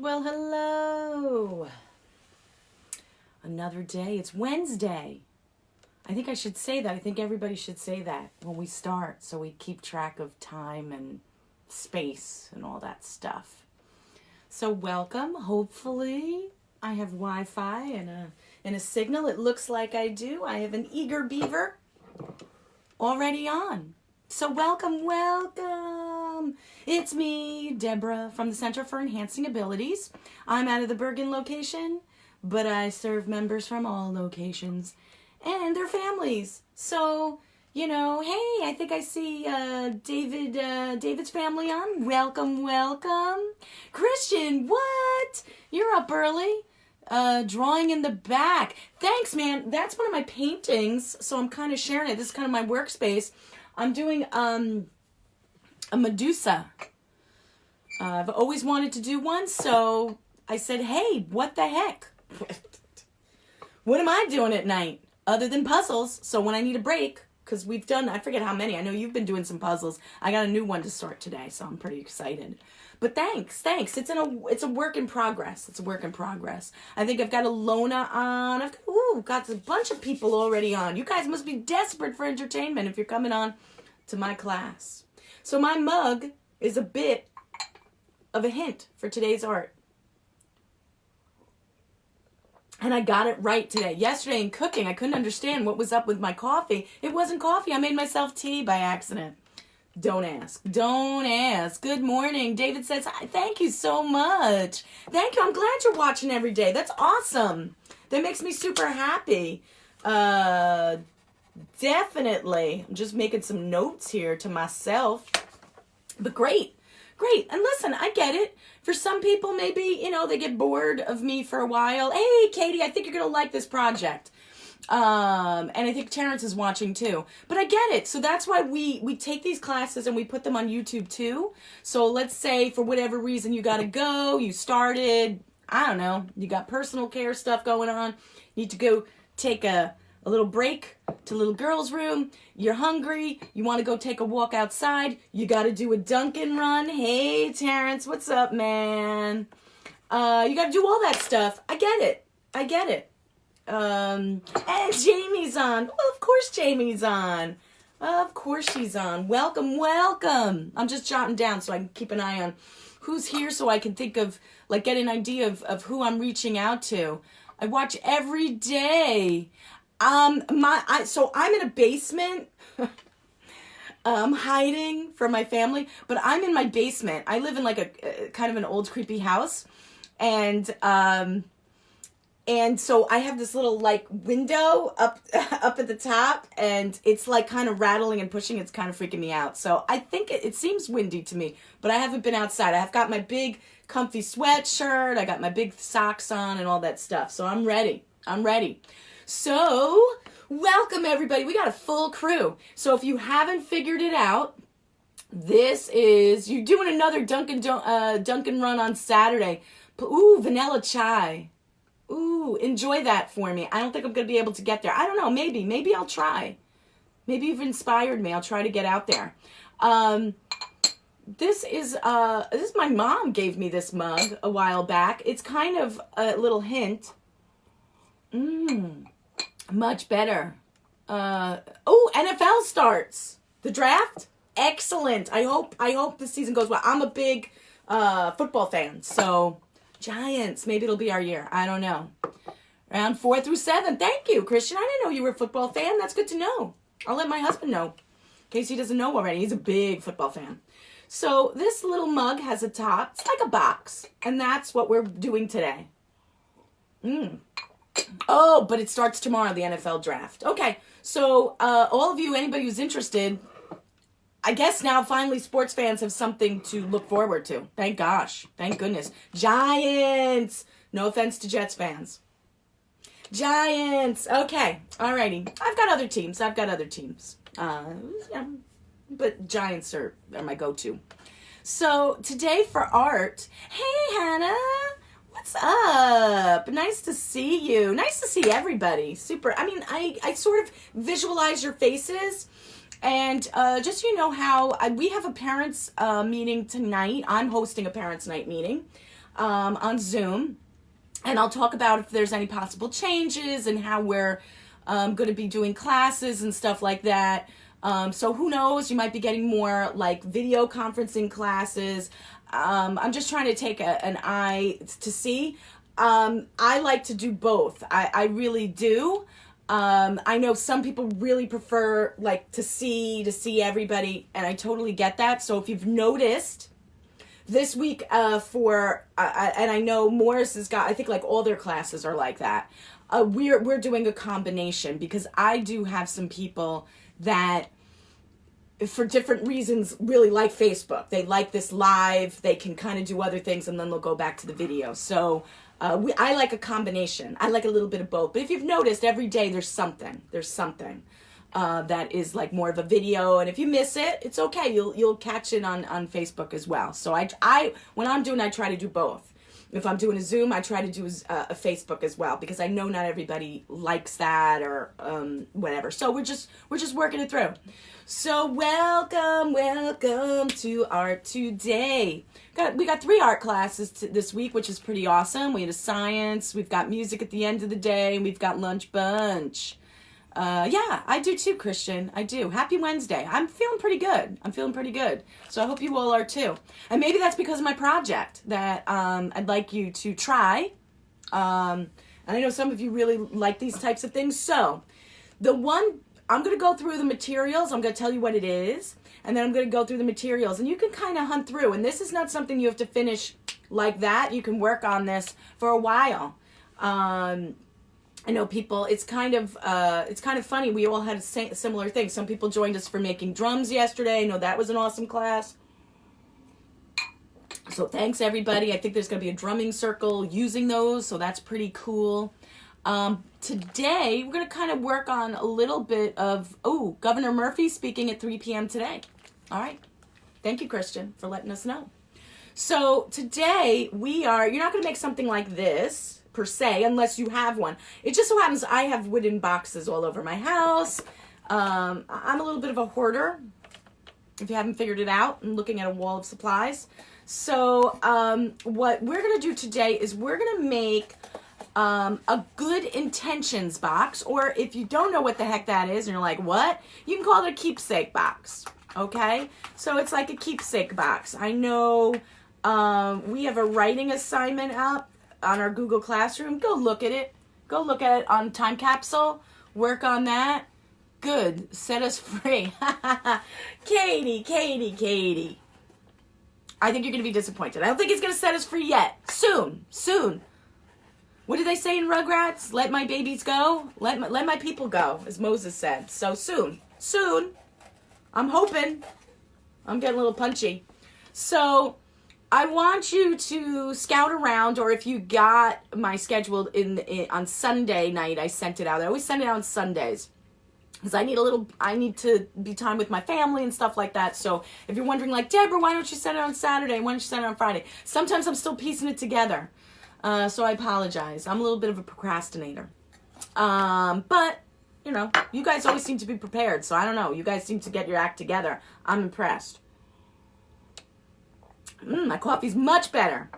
Well, hello. Another day. It's Wednesday. I think I should say that. I think everybody should say that when we start so we keep track of time and space and all that stuff. So welcome. Hopefully I have Wi-Fi and a signal. It looks like I do. I have an eager beaver already on. So welcome. It's me, Deborah, from the Center for Enhancing Abilities. I'm out of the Bergen location, but I serve members from all locations and their families. So, hey, I think I see David's family on. Welcome. Christian, what? You're up early. Drawing in the back. Thanks, man. That's one of my paintings, so I'm kind of sharing it. This is kind of my workspace. I'm doing a Medusa. I've always wanted to do one, so I said, hey, what the heck? What am I doing at night other than puzzles? So when I need a break, because we've done, I forget how many. I know you've been doing some puzzles. I got a new one to start today, so I'm pretty excited. But thanks. It's a work in progress. I think I've got a Lona on. I've got a bunch of people already on. You guys must be desperate for entertainment if you're coming on to my class. So my mug is a bit of a hint for today's art. And I got it right today. Yesterday in cooking, I couldn't understand what was up with my coffee. It wasn't coffee. I made myself tea by accident. Don't ask. Good morning. David says, hi, thank you so much. Thank you. I'm glad you're watching every day. That's awesome. That makes me super happy. Definitely. I'm just making some notes here to myself. But great. And listen, I get it. For some people, maybe, they get bored of me for a while. Hey, Katie, I think you're going to like this project. And I think Terrence is watching too. But I get it. So that's why we take these classes and we put them on YouTube too. So let's say for whatever reason you got to go, you started, I don't know, you got personal care stuff going on, you need to go take a little break to little girl's room, you're hungry, you want to go take a walk outside, you got to do a Dunkin' run. Hey, Terrence, what's up, man? You got to do all that stuff. I get it. And Jamie's on. Well, of course Jamie's on. Of course she's on. Welcome. I'm just jotting down so I can keep an eye on who's here so I can think of, get an idea of who I'm reaching out to. I watch every day. So I'm in a basement. Hiding from my family, but I'm in my basement. I live in a kind of an old creepy house. And so I have this little window up at the top, and it's kind of rattling and pushing. It's kind of freaking me out. So I think it seems windy to me, but I haven't been outside. I've got my big comfy sweatshirt. I got my big socks on and all that stuff. So I'm ready. So welcome everybody. We got a full crew. So if you haven't figured it out, you're doing another Dunkin' run on Saturday. Ooh, vanilla chai. Ooh, enjoy that for me. I don't think I'm going to be able to get there. I don't know. Maybe I'll try. Maybe you've inspired me. I'll try to get out there. This is my mom gave me this mug a while back. It's kind of a little hint. Much better. NFL starts. The draft? Excellent. I hope the season goes well. I'm a big football fan, so Giants, maybe it'll be our year. I don't know. Round 4 through 7. Thank you, Christian. I didn't know you were a football fan. That's good to know. I'll let my husband know, in case he doesn't know already. He's a big football fan. So this little mug has a top. It's like a box, and that's what we're doing today. Oh, but it starts tomorrow, the NFL draft. Okay, so all of you, anybody who's interested, I guess now finally sports fans have something to look forward to. Thank gosh. Thank goodness. Giants. No offense to Jets fans. Giants. Okay. Alrighty. I've got other teams. Yeah, but Giants are my go-to. So today for art, hey, Hannah. What's up? Nice to see you. Nice to see everybody. Super. I mean, I sort of visualize your faces. And just so you know how, we have a parents' meeting tonight. I'm hosting a parents' night meeting. on Zoom. And I'll talk about if there's any possible changes and how we're going to be doing classes and stuff like that. So who knows, you might be getting more like video conferencing classes. I'm just trying to take an eye to see. I like to do both. I really do. I know some people really prefer like to see everybody, and I totally get that. So if you've noticed this week and I know Morris has got, I think like all their classes are like that. We're doing a combination because I do have some people that for different reasons really like Facebook. They like this live, they can kind of do other things and then they'll go back to the video. So I like a combination. I like a little bit of both. But if you've noticed, every day there's something that is like more of a video. And if you miss it, it's okay. You'll catch it on Facebook as well. So I when I'm doing, I try to do both. If I'm doing a Zoom, I try to do a Facebook as well, because I know not everybody likes that or whatever. So we're just working it through. So welcome to Art Today. We got 3 art classes this week, which is pretty awesome. We had a science, we've got music at the end of the day, and we've got lunch bunch. Yeah, I do too, Christian. I do. Happy Wednesday. I'm feeling pretty good. So I hope you all are too. And maybe that's because of my project that I'd like you to try. And I know some of you really like these types of things. So I'm going to go through the materials. I'm going to tell you what it is. And then I'm going to go through the materials. And you can kind of hunt through. And this is not something you have to finish like that. You can work on this for a while. I know people, it's kind of funny. We all had a similar thing. Some people joined us for making drums yesterday. I know that was an awesome class. So thanks everybody. I think there's going to be a drumming circle using those. So that's pretty cool. Today, we're going to kind of work on a little bit of, Governor Murphy speaking at 3 p.m. today. All right. Thank you, Christian, for letting us know. So today, you're not going to make something like this, per se, unless you have one. It just so happens I have wooden boxes all over my house. I'm a little bit of a hoarder, if you haven't figured it out, and looking at a wall of supplies. So what we're going to do today is we're going to make a good intentions box, or if you don't know what the heck that is and you're like, what? You can call it a keepsake box, okay? So it's like a keepsake box. I know we have a writing assignment up on our Google Classroom. Go look at it. Go look at it on Time Capsule. Work on that. Good. Set us free. Katie. I think you're going to be disappointed. I don't think it's going to set us free yet. Soon. What did they say in Rugrats? Let my babies go. Let my people go, as Moses said. So soon. I'm hoping. I'm getting a little punchy. So I want you to scout around, or if you got my schedule on Sunday night, I sent it out. I always send it out on Sundays because I need to be time with my family and stuff like that. So if you're wondering, like, Deborah, why don't you send it on Saturday? Why don't you send it on Friday? Sometimes I'm still piecing it together. So I apologize. I'm a little bit of a procrastinator. But, you guys always seem to be prepared. So I don't know. You guys seem to get your act together. I'm impressed. My coffee's much better.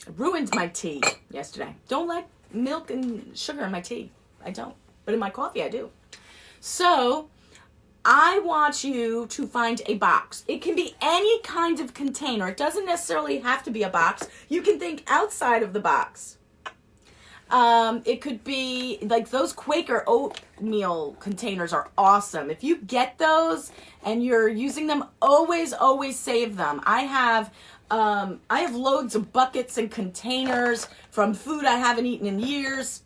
I ruined my tea yesterday. Don't like milk and sugar in my tea. I don't. But in my coffee, I do. So I want you to find a box. It can be any kind of container. It doesn't necessarily have to be a box. You can think outside of the box. It could be like those Quaker oatmeal containers are awesome. If you get those and you're using them, always save them. I have loads of buckets and containers from food I haven't eaten in years.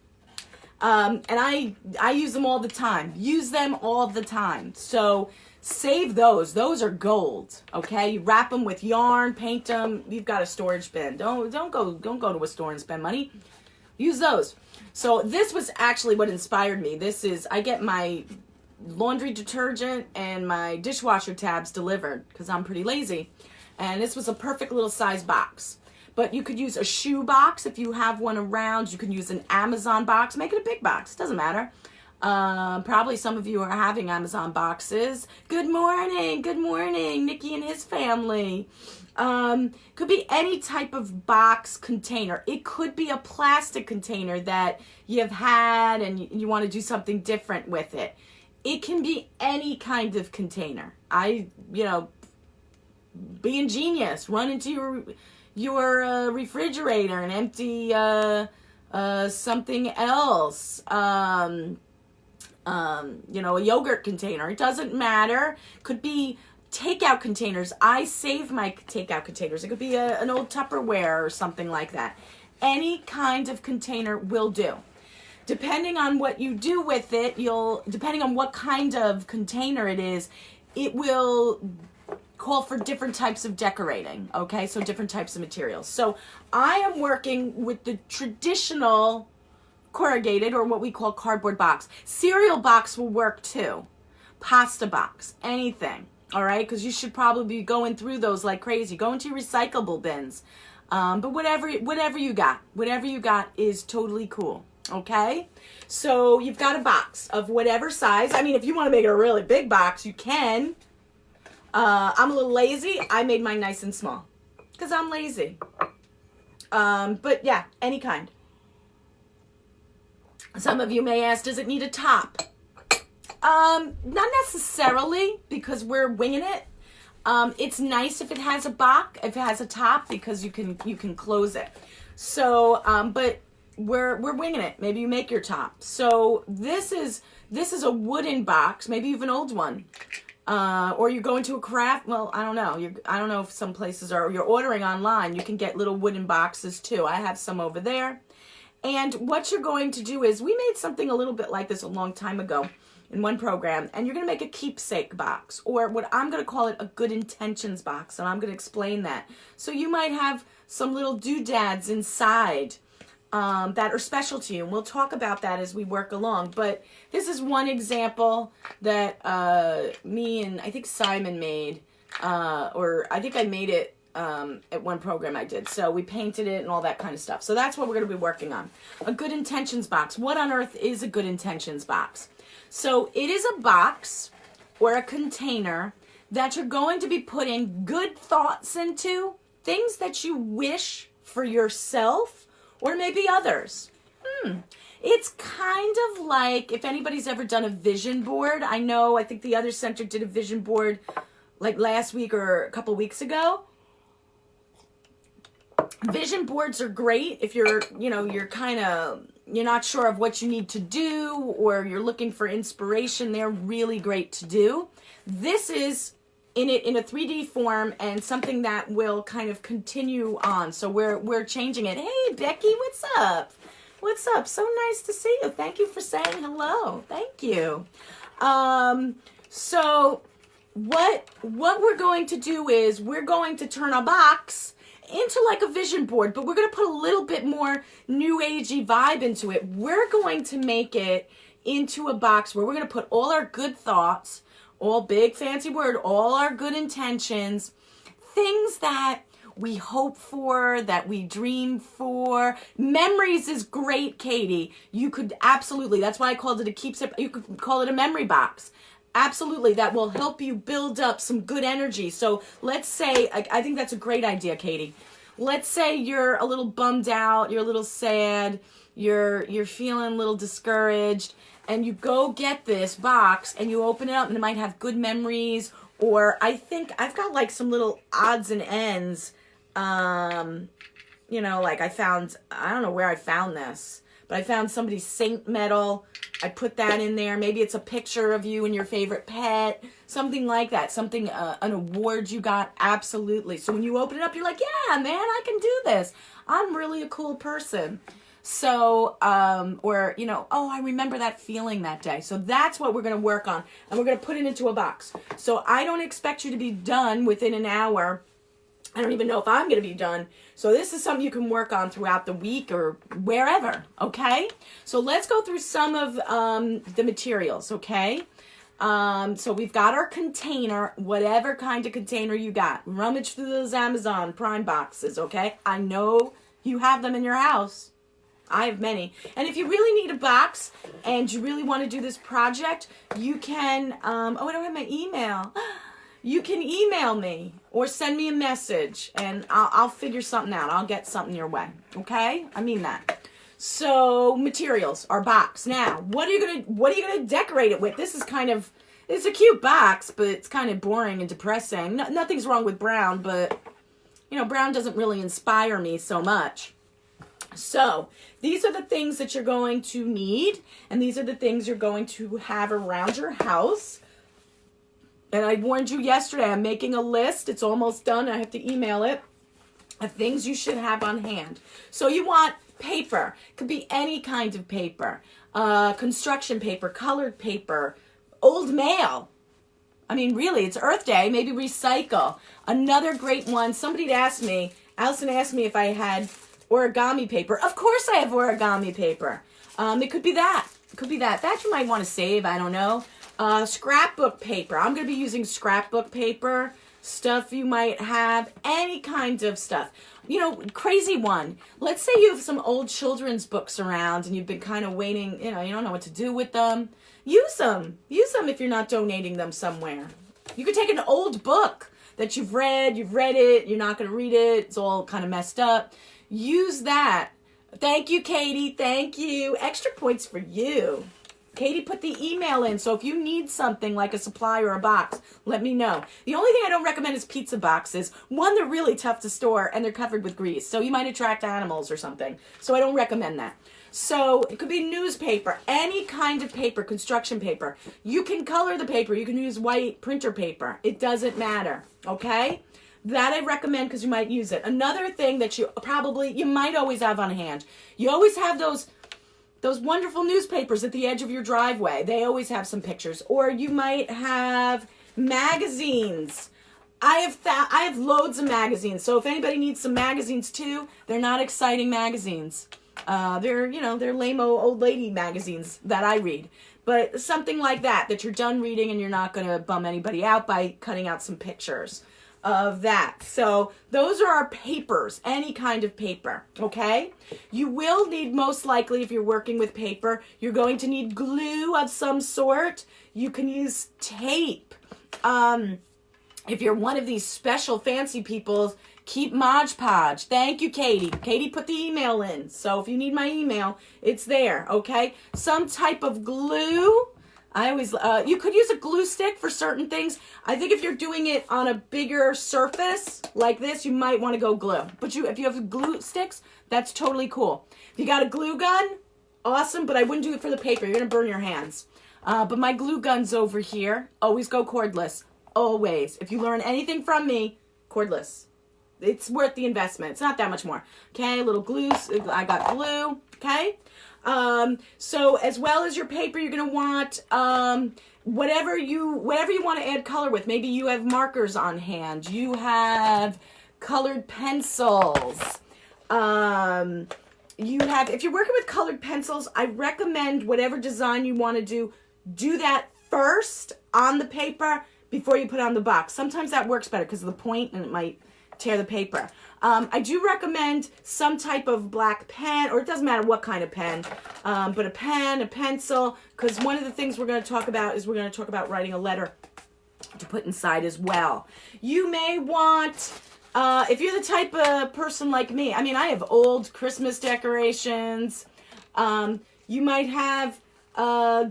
And I use them all the time. Use them all the time. So save those. Those are gold. Okay? You wrap them with yarn, paint them. You've got a storage bin. Don't go to a store and spend money. Use those. So this was actually what inspired me. I get my laundry detergent and my dishwasher tabs delivered because I'm pretty lazy. And this was a perfect little size box. But you could use a shoe box if you have one around. You can use an Amazon box. Make it a big box. Doesn't matter. Probably some of you are having Amazon boxes. Good morning, Nikki and his family. Could be any type of box container. It could be a plastic container that you've had and you want to do something different with it. It can be any kind of container. Be ingenious. Run into your refrigerator and empty something else. A yogurt container. It doesn't matter. Could be takeout containers. I save my takeout containers. It could be an old Tupperware or something like that. Any kind of container will do. Depending on what you do with it, depending on what kind of container it is, it will call for different types of decorating, okay? So different types of materials. So I am working with the traditional corrugated, or what we call cardboard box. Cereal box will work too. Pasta box, anything, all right? Because you should probably be going through those like crazy. Go into your recyclable bins. But whatever you got is totally cool, okay? So you've got a box of whatever size. I mean, if you want to make it a really big box, you can. I'm a little lazy. I made mine nice and small because I'm lazy. But yeah, any kind. Some of you may ask, does it need a top? Not necessarily, because we're winging it. It's nice if it has a top, because you can close it. So, but we're winging it. Maybe you make your top. So this is a wooden box. Maybe you have an old one. Or you go into a craft, well, I don't know. I don't know if some places you're ordering online. You can get little wooden boxes too. I have some over there. And what you're going to do is, we made something a little bit like this a long time ago in one program, and you're going to make a keepsake box, or what I'm going to call it, a good intentions box, and I'm going to explain that. So you might have some little doodads inside that are special to you, and we'll talk about that as we work along. But this is one example that me and I think Simon made, or I think I made it at one program I did. So we painted it and all that kind of stuff. So that's what we're going to be working on. A good intentions box. What on earth is a good intentions box? So it is a box or a container that you're going to be putting good thoughts into, things that you wish for yourself or maybe others. It's kind of like, if anybody's ever done a vision board. I think the other center did a vision board like last week or a couple weeks ago. Vision boards are great if you're not sure of what you need to do, or you're looking for inspiration. They're really great to do. This is in a 3D form, and something that will kind of continue on. So we're changing it. Hey, Becky, what's up? What's up? So nice to see you. Thank you for saying hello. Thank you. So what we're going to do is, we're going to turn a box into like a vision board, but we're going to put a little bit more new agey vibe into it. We're going to make it into a box where we're going to put all our good thoughts, all big fancy word, all our good intentions, things that we hope for, that we dream for. Memories is great, Katie. You could absolutely, that's why I called it a keepsake. You could call it a memory box. Absolutely, that will help you build up some good energy. So let's say, I think that's a great idea, Katie. Let's say you're a little bummed out, you're a little sad, you're feeling a little discouraged, and you go get this box and you open it up, and it might have good memories. Or I think I've got like some little odds and ends. Like I don't know where I found this, but I found somebody's saint medal. I put that in there. Maybe it's a picture of you and your favorite pet, something like that. Something, an award you got. Absolutely. So when you open it up, you're like, yeah, man, I can do this. I'm really a cool person. So, oh, I remember that feeling that day. So that's what we're going to work on, and we're going to put it into a box. So I don't expect you to be done within an hour. I don't even know if I'm going to be done. So this is something you can work on throughout the week or wherever, okay? So let's go through some of the materials, okay? So we've got our container, whatever kind of container you got. Rummage through those Amazon Prime boxes, okay? I know you have them in your house. I have many. And if you really need a box and you really want to do this project, you can, I don't have my email. You can email me, or send me a message, and I'll figure something out. I'll get something your way. Okay? I mean that. So materials, our box. Now, what are you gonna decorate it with? This is it's a cute box, but it's kind of boring and depressing. Nothing's wrong with brown, but brown doesn't really inspire me so much. So these are the things that you're going to need, and these are the things you're going to have around your house. And I warned you yesterday, I'm making a list. It's almost done. I have to email it, of things you should have on hand. So you want paper. Could be any kind of paper. Construction paper, colored paper, old mail. I mean, really, it's Earth Day. Maybe recycle. Another great one, somebody asked me, Allison asked me if I had origami paper. Of course I have origami paper. It could be that. It could be that. That you might want to save. I don't know. Scrapbook paper. I'm going to be using scrapbook paper. Stuff you might have. Any kind of stuff. Crazy one. Let's say you have some old children's books around and you've been kind of waiting. You don't know what to do with them. Use them. Use them if you're not donating them somewhere. You could take an old book that you've read it, you're not going to read it, it's all kind of messed up. Use that. Thank you, Katie. Thank you. Extra points for you. Katie put the email in, so if you need something like a supply or a box, let me know. The only thing I don't recommend is pizza boxes. One, they're really tough to store, and they're covered with grease, so you might attract animals or something. So I don't recommend that. So it could be newspaper, any kind of paper, construction paper. You can color the paper. You can use white printer paper. It doesn't matter, okay? That I recommend because you might use it. Another thing that you might always have on hand. You always have those wonderful newspapers at the edge of your driveway. They always have some pictures. Or you might have magazines. I have loads of magazines. So if anybody needs some magazines too, they're not exciting magazines. They're lame-o old lady magazines that I read. But something like that you're done reading and you're not going to bum anybody out by cutting out some pictures of that. So those are our papers, any kind of paper, okay? You will need, most likely, if you're working with paper, you're going to need glue of some sort. You can use tape. If you're one of these special fancy people, keep Mod Podge. Thank you, Katie. Katie put the email in. So if you need my email, it's there, okay? Some type of glue. You could use a glue stick for certain things. I think if you're doing it on a bigger surface like this, you might want to go glue. But if you have glue sticks, that's totally cool. If you got a glue gun, awesome, but I wouldn't do it for the paper. You're going to burn your hands. But my glue gun's over here. Always go cordless. Always. If you learn anything from me, cordless. It's worth the investment. It's not that much more. Okay, a little glue. I got glue. Okay. So as well as your paper, you're going to want whatever you want to add color with. Maybe you have markers on hand. You have colored pencils. If you're working with colored pencils, I recommend whatever design you want to do that first on the paper before you put it on the box. Sometimes that works better because of the point and it might tear the paper. I do recommend some type of black pen, or it doesn't matter what kind of pen, but a pen, a pencil, because one of the things we're going to talk about is writing a letter to put inside as well. You may want, if you're the type of person like me, I have old Christmas decorations. You might have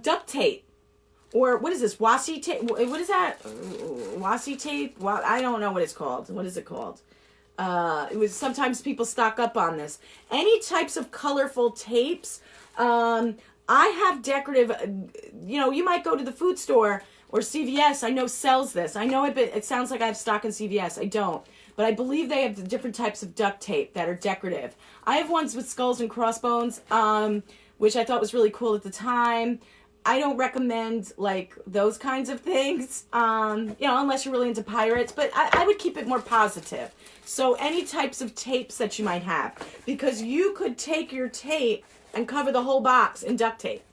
duct tape. Or what is this? Washi tape? What is that? Washi tape? Well, I don't know what it's called. What is it called? Sometimes people stock up on this. Any types of colorful tapes. I have decorative, you might go to the food store or CVS. I know sells this. I know it sounds like I have stock in CVS. I don't. But I believe they have different types of duct tape that are decorative. I have ones with skulls and crossbones, which I thought was really cool at the time. I don't recommend those kinds of things, unless you're really into pirates, but I would keep it more positive. So any types of tapes that you might have, because you could take your tape and cover the whole box in duct tape.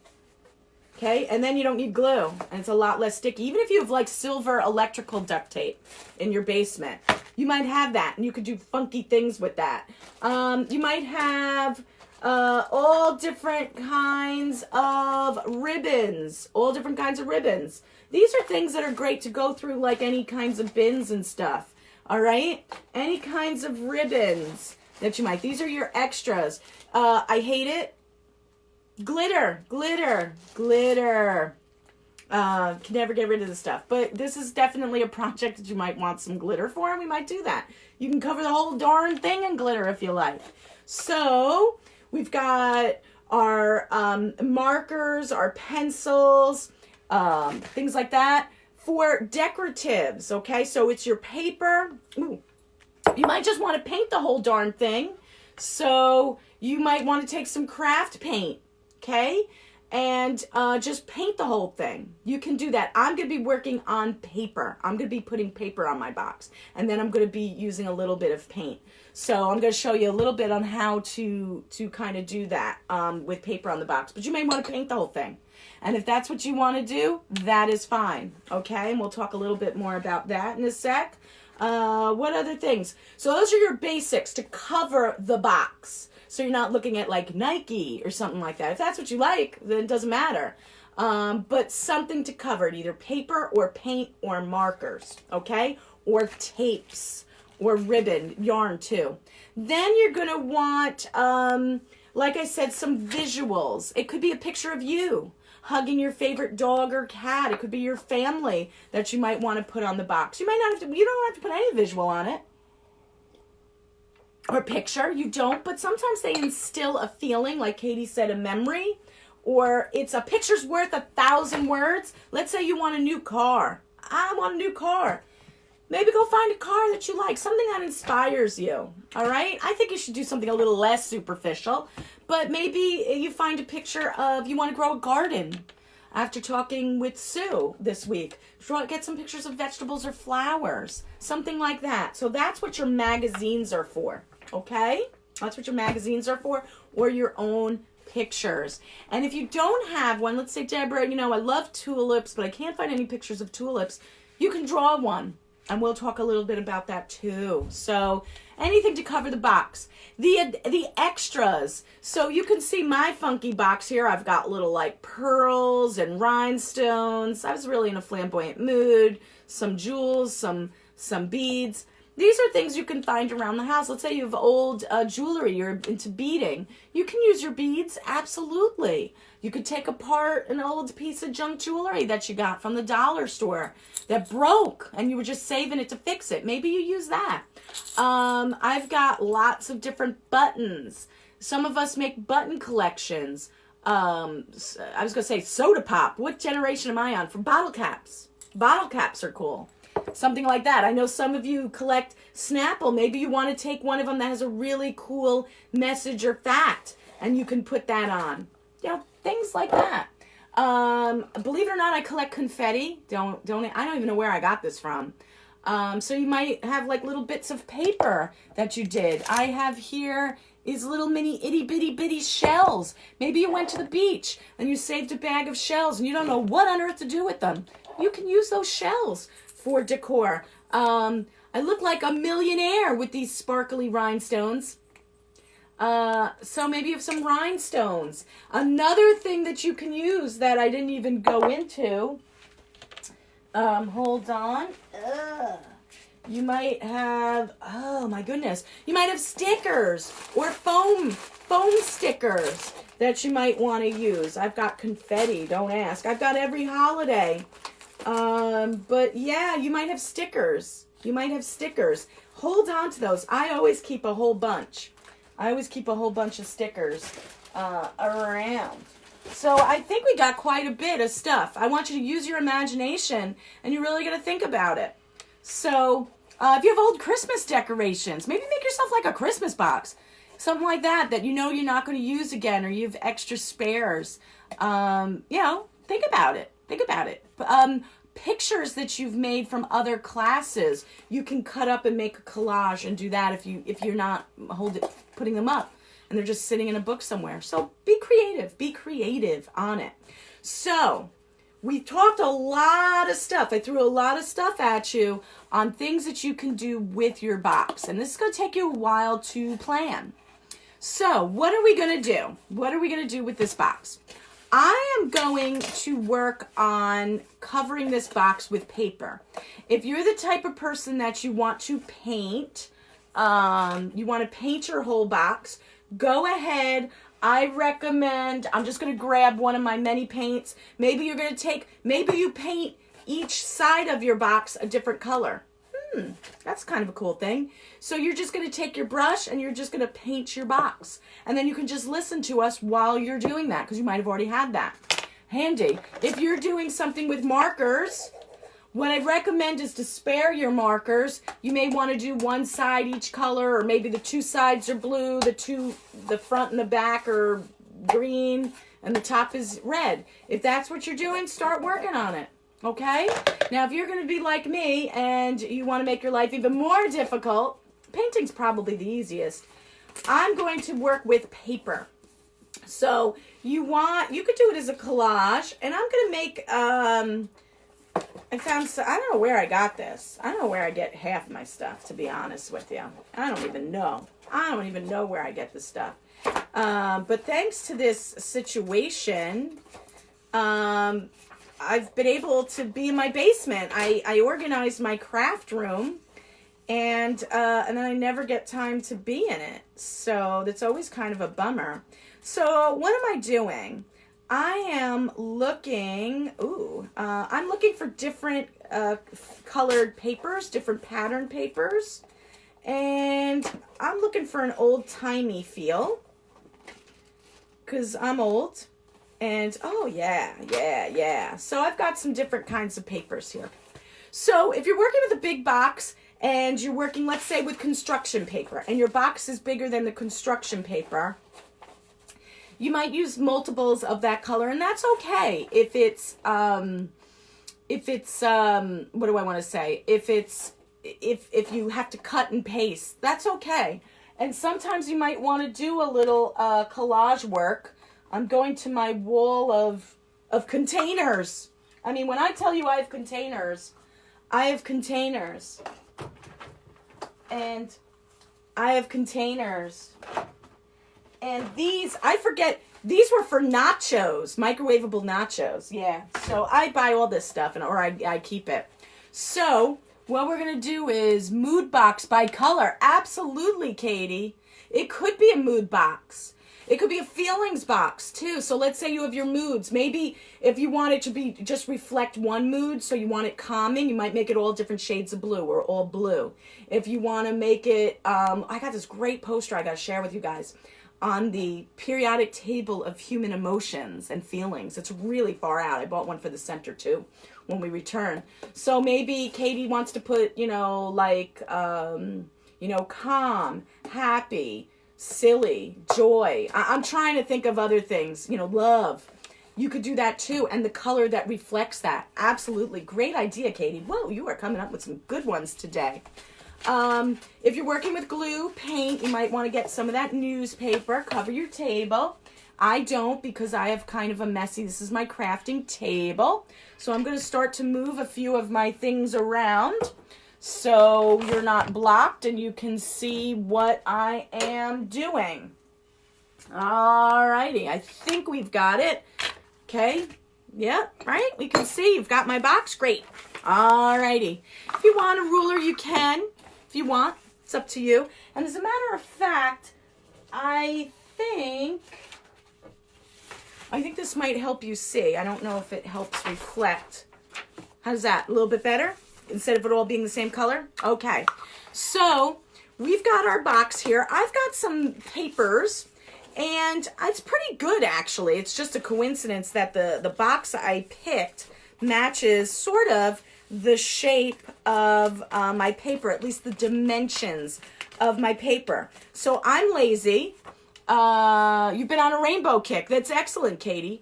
Okay, and then you don't need glue, and it's a lot less sticky. Even if you have silver electrical duct tape in your basement, you might have that, and you could do funky things with that. You might have all different kinds of ribbons. These are things that are great to go through any kinds of bins and stuff. All right? Any kinds of ribbons that you might. These are your extras. I hate it. Glitter, glitter, glitter. Can never get rid of this stuff. But this is definitely a project that you might want some glitter for, and we might do that. You can cover the whole darn thing in glitter if you like. So we've got our markers, our pencils, things like that for decoratives, okay? So it's your paper. Ooh. You might just want to paint the whole darn thing. So you might want to take some craft paint, okay? And just paint the whole thing. You can do that. I'm going to be working on paper. I'm going to be putting paper on my box. And then I'm going to be using a little bit of paint. So I'm going to show you a little bit on how to kind of do that with paper on the box. But you may want to paint the whole thing. And if that's what you want to do, that is fine. Okay? And we'll talk a little bit more about that in a sec. What other things? So those are your basics to cover the box. So you're not looking at like Nike or something like that. If that's what you like, then it doesn't matter. But something to cover it, either paper or paint or markers, okay? Or tapes or ribbon, yarn too. Then you're going to want, like I said, some visuals. It could be a picture of you hugging your favorite dog or cat. It could be your family that you might want to put on the box. You might not have to, you don't have to put any visual on it. Or picture, you don't, but sometimes they instill a feeling, like Katie said, a memory, or it's a picture's worth 1,000 words. Let's say you want a new car. I want a new car. Maybe go find a car that you like, something that inspires you, all right? I think you should do something a little less superficial, but maybe you find a picture of you want to grow a garden. After talking with Sue this week, get some pictures of vegetables or flowers, something like that. So that's what your magazines are for. Okay? That's what your magazines are for, or your own pictures. And if you don't have one, let's say, Deborah, you know, I love tulips, but I can't find any pictures of tulips. You can draw one, and we'll talk a little bit about that too. So anything to cover the box. The extras. So you can see my funky box here. I've got little like pearls and rhinestones. I was really in a flamboyant mood. Some jewels, some beads. These are things you can find around the house. Let's say you have old jewelry, you're into beading. You can use your beads, absolutely. You could take apart an old piece of junk jewelry that you got from the dollar store that broke and you were just saving it to fix it. Maybe you use that. I've got lots of different buttons. Some of us make button collections. I was going to say soda pop. What generation am I on? For bottle caps. Bottle caps are cool. Something like that. I know some of you collect Snapple. Maybe you want to take one of them that has a really cool message or fact, and you can put that on. You know, things like that. Believe it or not, I collect confetti. I don't even know where I got this from. So you might have like little bits of paper that you did. I have here is little mini itty bitty bitty shells. Maybe you went to the beach and you saved a bag of shells and you don't know what on earth to do with them. You can use those shells for decor. I look like a millionaire with these sparkly rhinestones. So maybe you have some rhinestones. Another thing that you can use that I didn't even go into, hold on. You might have, oh my goodness, you might have stickers or foam stickers that you might want to use. I've got confetti, don't ask. I've got every holiday. But yeah, you might have stickers. You might have stickers. Hold on to those. I always keep a whole bunch. I always keep a whole bunch of stickers around. So I think we got quite a bit of stuff. I want you to use your imagination, and you're really going to think about it. So if you have old Christmas decorations, maybe make yourself like a Christmas box. Something like that you know you're not going to use again, or you have extra spares. You know, think about it. Think about it. Pictures that you've made from other classes, you can cut up and make a collage and do that if you're not putting them up and they're just sitting in a book somewhere. So be creative on it. So we talked a lot of stuff. I threw a lot of stuff at you on things that you can do with your box, and this is going to take you a while to plan. So what are we going to do? What are we going to do with this box? I am going to work on covering this box with paper. If you're the type of person that you want to paint, you want to paint your whole box, go ahead. I recommend, I'm just going to grab one of my many paints. Maybe you're going to maybe you paint each side of your box a different color. That's kind of a cool thing. So you're just going to take your brush and you're just going to paint your box. And then you can just listen to us while you're doing that, because you might have already had that. Handy. If you're doing something with markers, what I recommend is to spare your markers. You may want to do one side each color, or maybe the two sides are blue, the front and the back are green, and the top is red. If that's what you're doing, start working on it. Okay? Now, if you're going to be like me and you want to make your life even more difficult, painting's probably the easiest. I'm going to work with paper. So you could do it as a collage, and I'm going to make, I don't know where I got this. I don't know where I get half my stuff, to be honest with you. I don't even know. I don't even know where I get the stuff. But thanks to this situation, I've been able to be in my basement. I organized my craft room, and then I never get time to be in it. So that's always kind of a bummer. So what am I doing? I am looking, I'm looking for different colored papers, different pattern papers. And I'm looking for an old-timey feel, because I'm old. And, oh, yeah. So I've got some different kinds of papers here. So if you're working with a big box and you're working, let's say, with construction paper, and your box is bigger than the construction paper, you might use multiples of that color, and that's okay. If it's what do I want to say? If you have to cut and paste, that's okay. And sometimes you might want to do a little collage work. I'm going to my wall of containers. I mean, when I tell you I have containers. And I have containers. And these, I forget, these were for nachos, microwavable nachos. Yeah, so I buy all this stuff, or I keep it. So what we're going to do is mood box by color. Absolutely, Katie. It could be a mood box. It could be a feelings box, too. So let's say you have your moods. Maybe if you want it to be just reflect one mood, so you want it calming, you might make it all different shades of blue or all blue. If you want to make it, I got this great poster I got to share with you guys on the periodic table of human emotions and feelings. It's really far out. I bought one for the center, too, when we return. So maybe Katie wants to put, calm, happy, silly, joy. I'm trying to think of other things, love. You could do that too, and the color that reflects that. Absolutely. Great idea, Katie. Whoa, you are coming up with some good ones today. If you're working with glue, paint, you might want to get some of that newspaper, cover your table. I don't, because I have kind of this is my crafting table. So I'm going to start to move a few of my things around, so you're not blocked and you can see what I am doing. Alrighty, I think we've got it. Okay, yeah, right? We can see you've got my box. Great. Alrighty. If you want a ruler, you can. If you want, it's up to you. And as a matter of fact, I think this might help you see. I don't know if it helps reflect. How's that? A little bit better? Instead of it all being the same color? Okay. So we've got our box here. I've got some papers, and it's pretty good, actually. It's just a coincidence that the box I picked matches sort of the shape of my paper, at least the dimensions of my paper. So I'm lazy. You've been on a rainbow kick. That's excellent, Katie.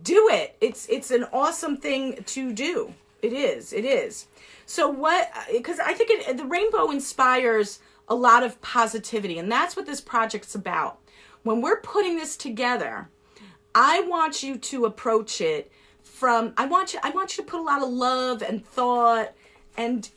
Do it. It's an awesome thing to do. It is. So because I think the rainbow inspires a lot of positivity, and that's what this project's about. When we're putting this together, I want you to approach it I want you to put a lot of love and thought and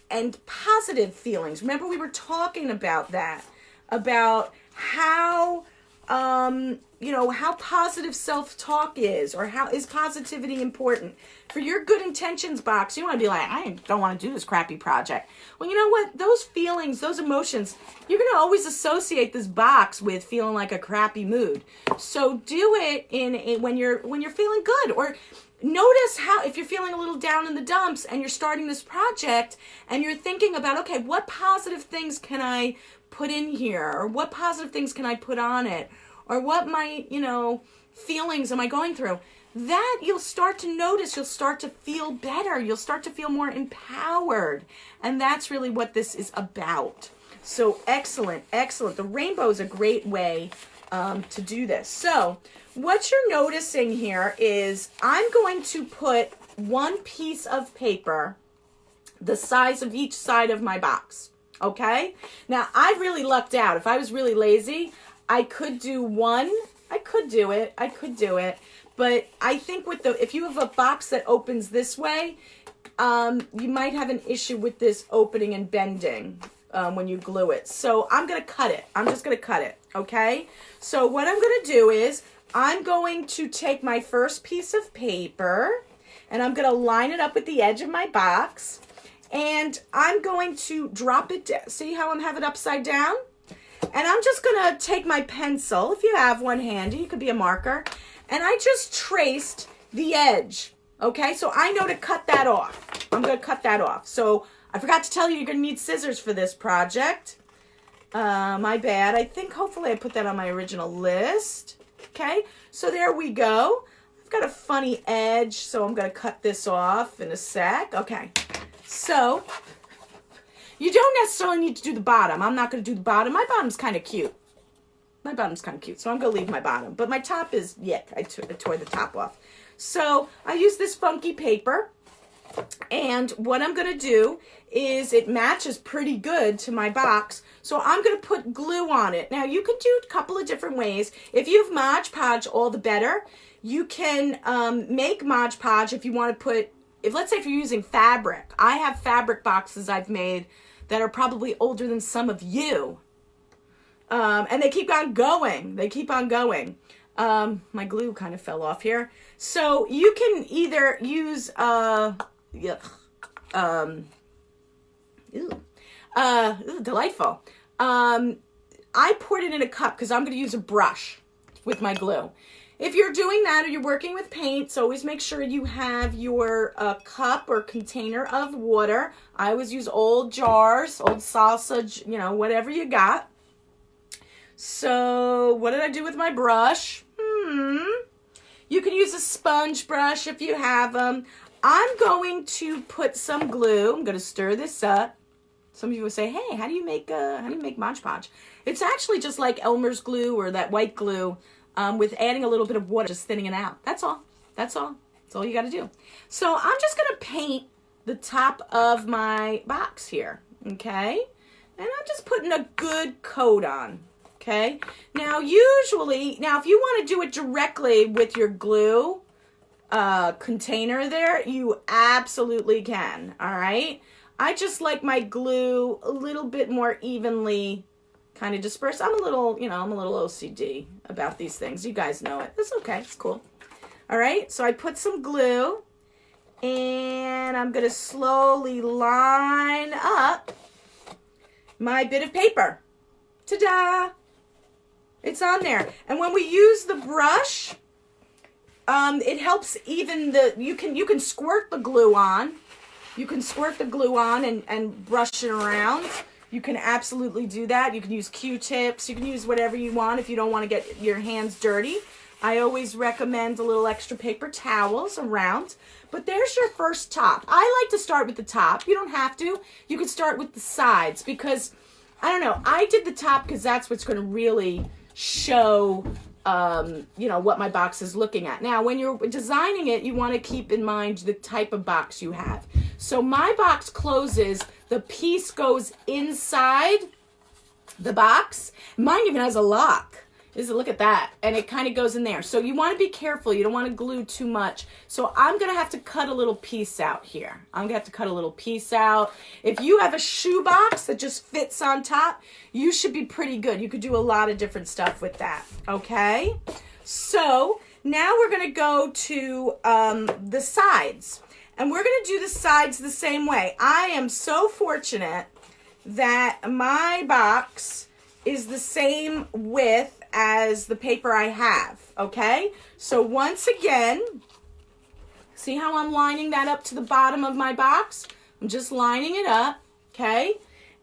positive feelings. Remember, we were talking about that, about how you know, how positive self-talk is, or how is positivity important. For your good intentions box, you want to be like, I don't want to do this crappy project. Well, you know what? Those feelings, those emotions, you're going to always associate this box with feeling like a crappy mood. So do it when you're feeling good, or notice how, if you're feeling a little down in the dumps and you're starting this project and you're thinking about, okay, what positive things can I put in here, or what positive things can I put on it, or what my, you know, feelings am I going through? That you'll start to notice, you'll start to feel better, you'll start to feel more empowered. And that's really what this is about. So excellent, excellent. The rainbow is a great way to do this. So what you're noticing here is I'm going to put one piece of paper the size of each side of my box. Okay? Now, I really lucked out. If I was really lazy, I could do one. I could do it. But I think with if you have a box that opens this way, you might have an issue with this opening and bending when you glue it. So I'm going to cut it. I'm just going to cut it. Okay? So what I'm going to do is I'm going to take my first piece of paper and I'm going to line it up with the edge of my box. And I'm going to drop it down. See how I'm having it upside down? And I'm just going to take my pencil, if you have one handy, it could be a marker, and I just traced the edge. Okay, so I know to cut that off. I'm going to cut that off. So I forgot to tell you, you're going to need scissors for this project. My bad. I think hopefully I put that on my original list. Okay, so there we go. I've got a funny edge, so I'm going to cut this off in a sec. Okay. So, you don't necessarily need to do the bottom. I'm not going to do the bottom. My bottom's kind of cute. So I'm going to leave my bottom. But my top is, yuck, I tore the top off. So, I use this funky paper. And what I'm going to do is it matches pretty good to my box. So, I'm going to put glue on it. Now, you can do a couple of different ways. If you have Mod Podge, all the better. You can make Mod Podge if you want to put, let's say if you're using fabric. I have fabric boxes I've made that are probably older than some of you. And they keep on going. My glue kind of fell off here. So you can either use, delightful. I poured it in a cup because I'm going to use a brush with my glue. If you're doing that or you're working with paints, always make sure you have your cup or container of water. I always use old jars, old salsa, you know, whatever you got. So what did I do with my brush? You can use a sponge brush if you have them. I'm going to put some glue. I'm going to stir this up. Some of you will say, hey, how do you make Mod Podge? It's actually just like Elmer's glue or that white glue. With adding a little bit of water, just thinning it out. That's all. That's all you got to do. So I'm just going to paint the top of my box here, okay? And I'm just putting a good coat on, okay? Now, if you want to do it directly with your glue container there, you absolutely can, all right? I just like my glue a little bit more evenly kind of dispersed. I'm a little OCD about these things. You guys know it. It's okay. It's cool. All right. So I put some glue and I'm going to slowly line up my bit of paper. Ta-da! It's on there. And when we use the brush, it helps even you can squirt the glue on. You can squirt the glue on and brush it around. You can absolutely do that. You can use Q-tips. You can use whatever you want if you don't want to get your hands dirty. I always recommend a little extra paper towels around. But there's your first top. I like to start with the top. You don't have to. You can start with the sides because, I don't know, I did the top because that's what's going to really show, what my box is looking at. Now, when you're designing it, you want to keep in mind the type of box you have. So my box closes, the piece goes inside the box. Mine even has a lock. Look at that. And it kind of goes in there. So you want to be careful. You don't want to glue too much. So I'm going to have to cut a little piece out here. I'm going to have to cut a little piece out. If you have a shoe box that just fits on top, you should be pretty good. You could do a lot of different stuff with that. Okay? So now we're going to go to the sides. And we're going to do the sides the same way. I am so fortunate that my box is the same width as the paper I have, okay? So once again, see how I'm lining that up to the bottom of my box? I'm just lining it up, okay?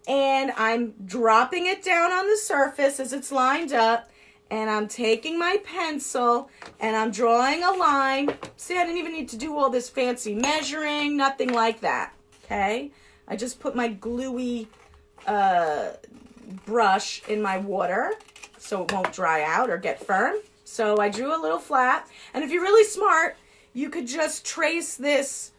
And I'm dropping it down on the surface as it's lined up, and I'm taking my pencil and I'm drawing a line. See, I didn't even need to do all this fancy measuring, nothing like that, okay? I just put my gluey brush in my water so it won't dry out or get firm. So I drew a little flat, and if you're really smart, you could just trace this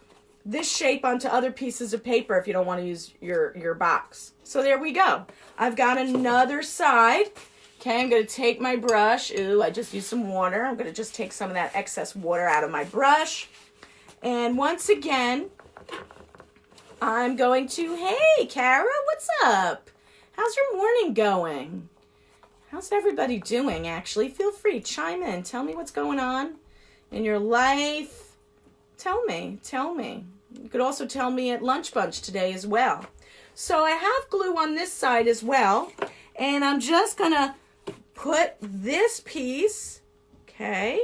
shape onto other pieces of paper if you don't want to use your box. So there we go. I've got another side. Okay, I'm going to take my brush. Ooh, I just used some water. I'm going to just take some of that excess water out of my brush. And once again, I'm going to, hey, Kara, what's up? How's your morning going? How's everybody doing, actually? Feel free, chime in. Tell me what's going on in your life. Tell me. You could also tell me at Lunch Bunch today as well. So I have glue on this side as well, and I'm just going to put this piece, okay,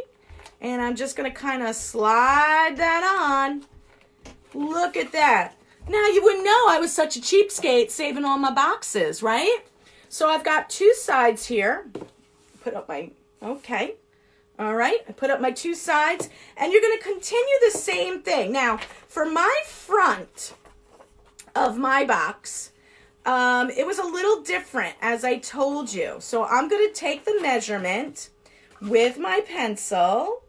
and I'm just going to kind of slide that on. Look at that. Now, you wouldn't know I was such a cheapskate saving all my boxes, right? So I've got two sides here. Put up my, okay. All right, I put up my two sides, and you're going to continue the same thing. Now, for my front of my box, it was a little different, as I told you. So I'm going to take the measurement with my pencil,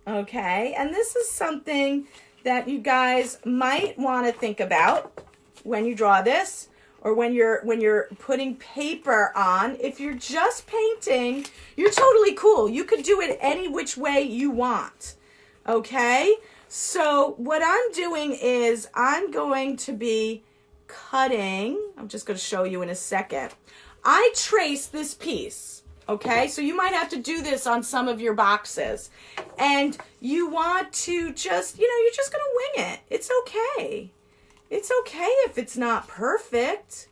okay? And this is something that you guys might want to think about when you draw this, or when you're putting paper on. If you're just painting, you're totally cool. You could do it any which way you want, okay? So what I'm doing is I'm going to be cutting. I'm just going to show you in a second. I trace this piece, okay? So you might have to do this on some of your boxes. And you want to just, you're just going to wing it. It's okay. It's okay if it's not perfect.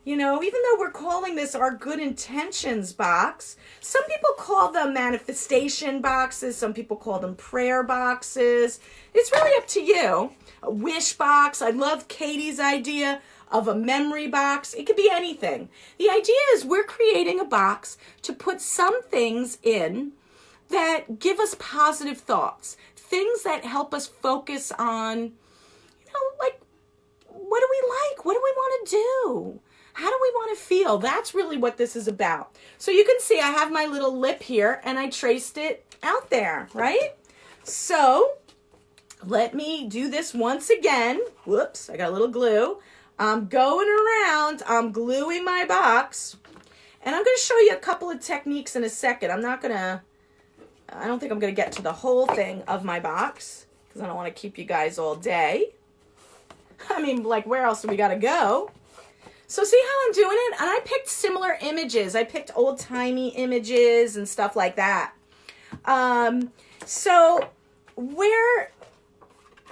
Even though we're calling this our good intentions box, some people call them manifestation boxes. Some people call them prayer boxes. It's really up to you. A wish box. I love Katie's idea of a memory box. It could be anything. The idea is we're creating a box to put some things in that give us positive thoughts, things that help us focus on, like, what do we like? What do we want to do? How do we want to feel? That's really what this is about. So you can see I have my little lip here, and I traced it out there, right? So let me do this once again. Whoops, I got a little glue. I'm going around. I'm gluing my box. And I'm going to show you a couple of techniques in a second. I don't think I'm going to get to the whole thing of my box because I don't want to keep you guys all day. Like, where else do we got to go? So see how I'm doing it? And I picked similar images. I picked old-timey images and stuff like that. And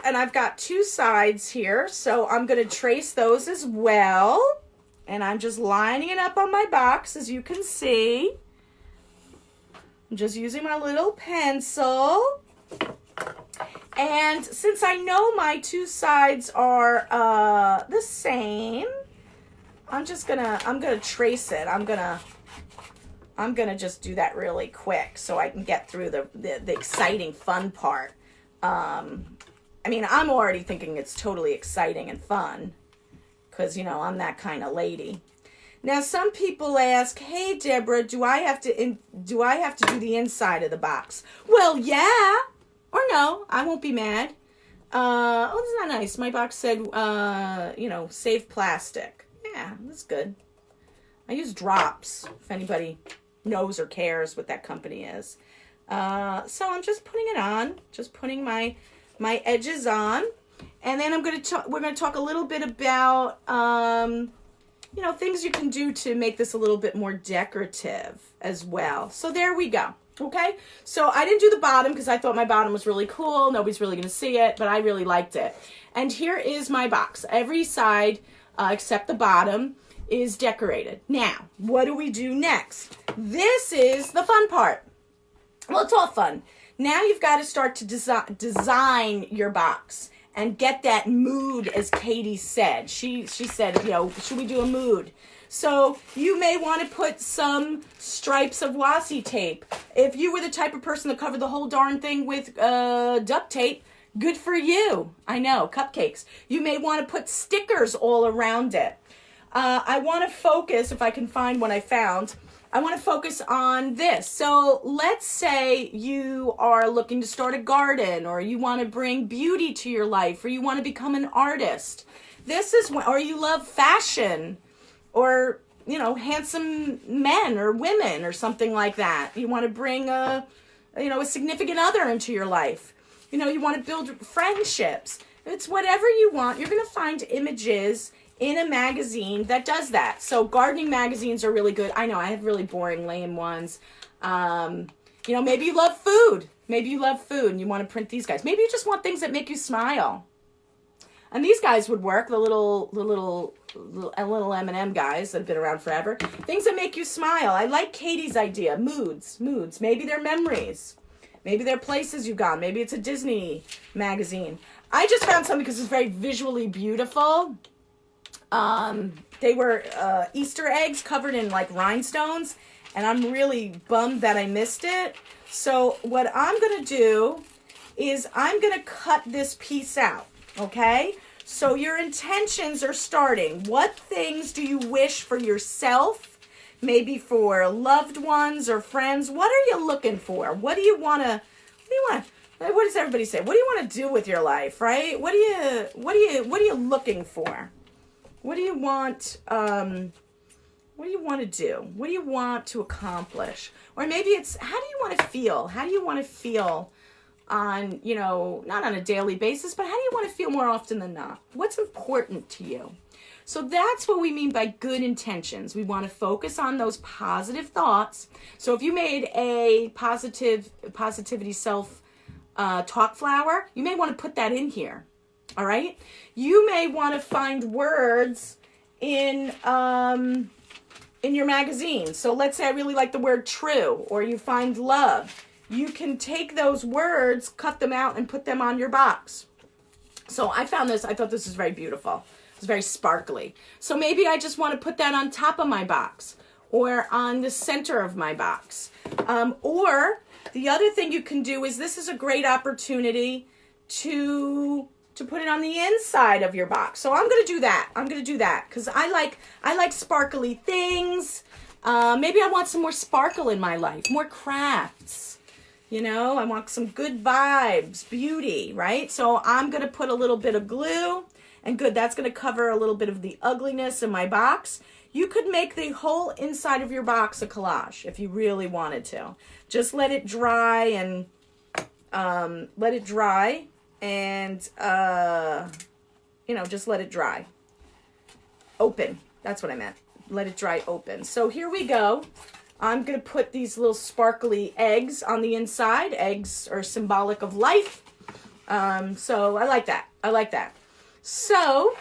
I've got two sides here, so I'm going to trace those as well. And I'm just lining it up on my box, as you can see. I'm just using my little pencil. And since I know my two sides are the same, I'm gonna trace it. I'm gonna just do that really quick so I can get through the exciting fun part. I'm already thinking it's totally exciting and fun because, I'm that kind of lady. Now, some people ask, hey, Deborah, do I have to do the inside of the box? Well, yeah, or no, I won't be mad. Isn't that nice? My box said, save plastic. Yeah, that's good. I use drops, if anybody knows or cares what that company is. So I'm just putting it on, just putting my edges on. And then we're going to talk a little bit about, you know, things you can do to make this a little bit more decorative as well. So there we go. Okay. So I didn't do the bottom because I thought my bottom was really cool. Nobody's really going to see it, but I really liked it. And here is my box. Every side, except the bottom, is decorated. Now, what do we do next? This is the fun part. Well, it's all fun. Now you've got to start to design your box and get that mood, as Katie said. She said, you know, should we do a mood? So you may want to put some stripes of washi tape. If you were the type of person that covered the whole darn thing with duct tape, good for you. I know, cupcakes. You may want to put stickers all around it. I want to focus, if I can find one I found, I want to focus on this. So let's say you are looking to start a garden, or you want to bring beauty to your life, or you want to become an artist. This is or you love fashion, or, you know, handsome men or women or something like that. You want to bring a significant other into your life. You know, you want to build friendships. It's whatever you want. You're going to find images in a magazine that does that. So gardening magazines are really good. I know I have really boring, lame ones. You know, maybe you love food. Maybe you love food and you want to print these guys. Maybe you just want things that make you smile. And these guys would work, the little M&M guys that have been around forever. Things that make you smile. I like Katie's idea. Moods. Maybe they're memories. Maybe they're places you've gone. Maybe it's a Disney magazine. I just found something because it's very visually beautiful. They were Easter eggs covered in like rhinestones, and I'm really bummed that I missed it. So what I'm going to do is I'm going to cut this piece out, okay? So your intentions are starting. What things do you wish for yourself? Maybe for loved ones or friends. What are you looking for? What do you want to, what does everybody say? What do you want to do with your life, right? What are you looking for? What do you want, what do you want to do? What do you want to accomplish? Or maybe it's, how do you want to feel? How do you want to feel on, you know, not on a daily basis, but how do you want to feel more often than not? What's important to you? So that's what we mean by good intentions. We want to focus on those positive thoughts. So if you made a positivity self talk flower, you may want to put that in here. All right. You may want to find words in your magazine. So let's say I really like the word true, or you find love. You can take those words, cut them out, and put them on your box. So I found this. I thought this was very beautiful. It's very sparkly. So maybe I just want to put that on top of my box, or on the center of my box. Or the other thing you can do is, this is a great opportunity to put it on the inside of your box. So I'm going to do that. I'm going to do that because I like sparkly things. Maybe I want some more sparkle in my life, more crafts. You know, I want some good vibes, beauty, right? So I'm going to put a little bit of glue, and good, that's going to cover a little bit of the ugliness in my box. You could make the whole inside of your box a collage if you really wanted to. Just let it dry and just let it dry. Open. That's what I meant. Let it dry open. So here we go. I'm going to put these little sparkly eggs on the inside. Eggs are symbolic of life. So I like that. I like that. So,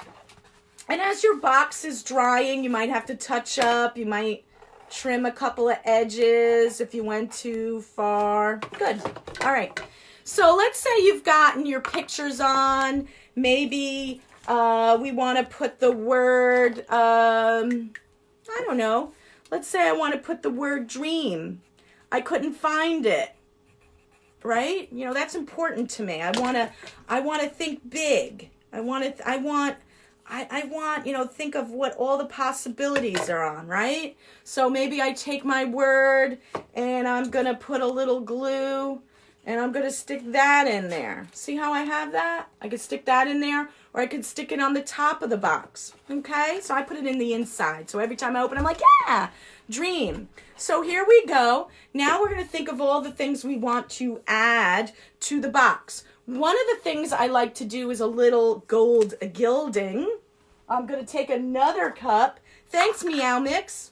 and as your box is drying, you might have to touch up. You might trim a couple of edges if you went too far. Good. All right. So let's say you've gotten your pictures on. Maybe we want to put the word, I don't know. Let's say I want to put the word dream. I couldn't find it. Right? You know, that's important to me. I want to think big. I want, you know, think of what all the possibilities are on, right? So maybe I take my word and I'm going to put a little glue and I'm going to stick that in there. See how I have that? I could stick that in there, or I could stick it on the top of the box. Okay? So I put it in the inside. So every time I open, I'm like, yeah, dream. So here we go. Now we're going to think of all the things we want to add to the box. One of the things I like to do is a little gold gilding. I'm going to take another cup. Thanks, Meow Mix,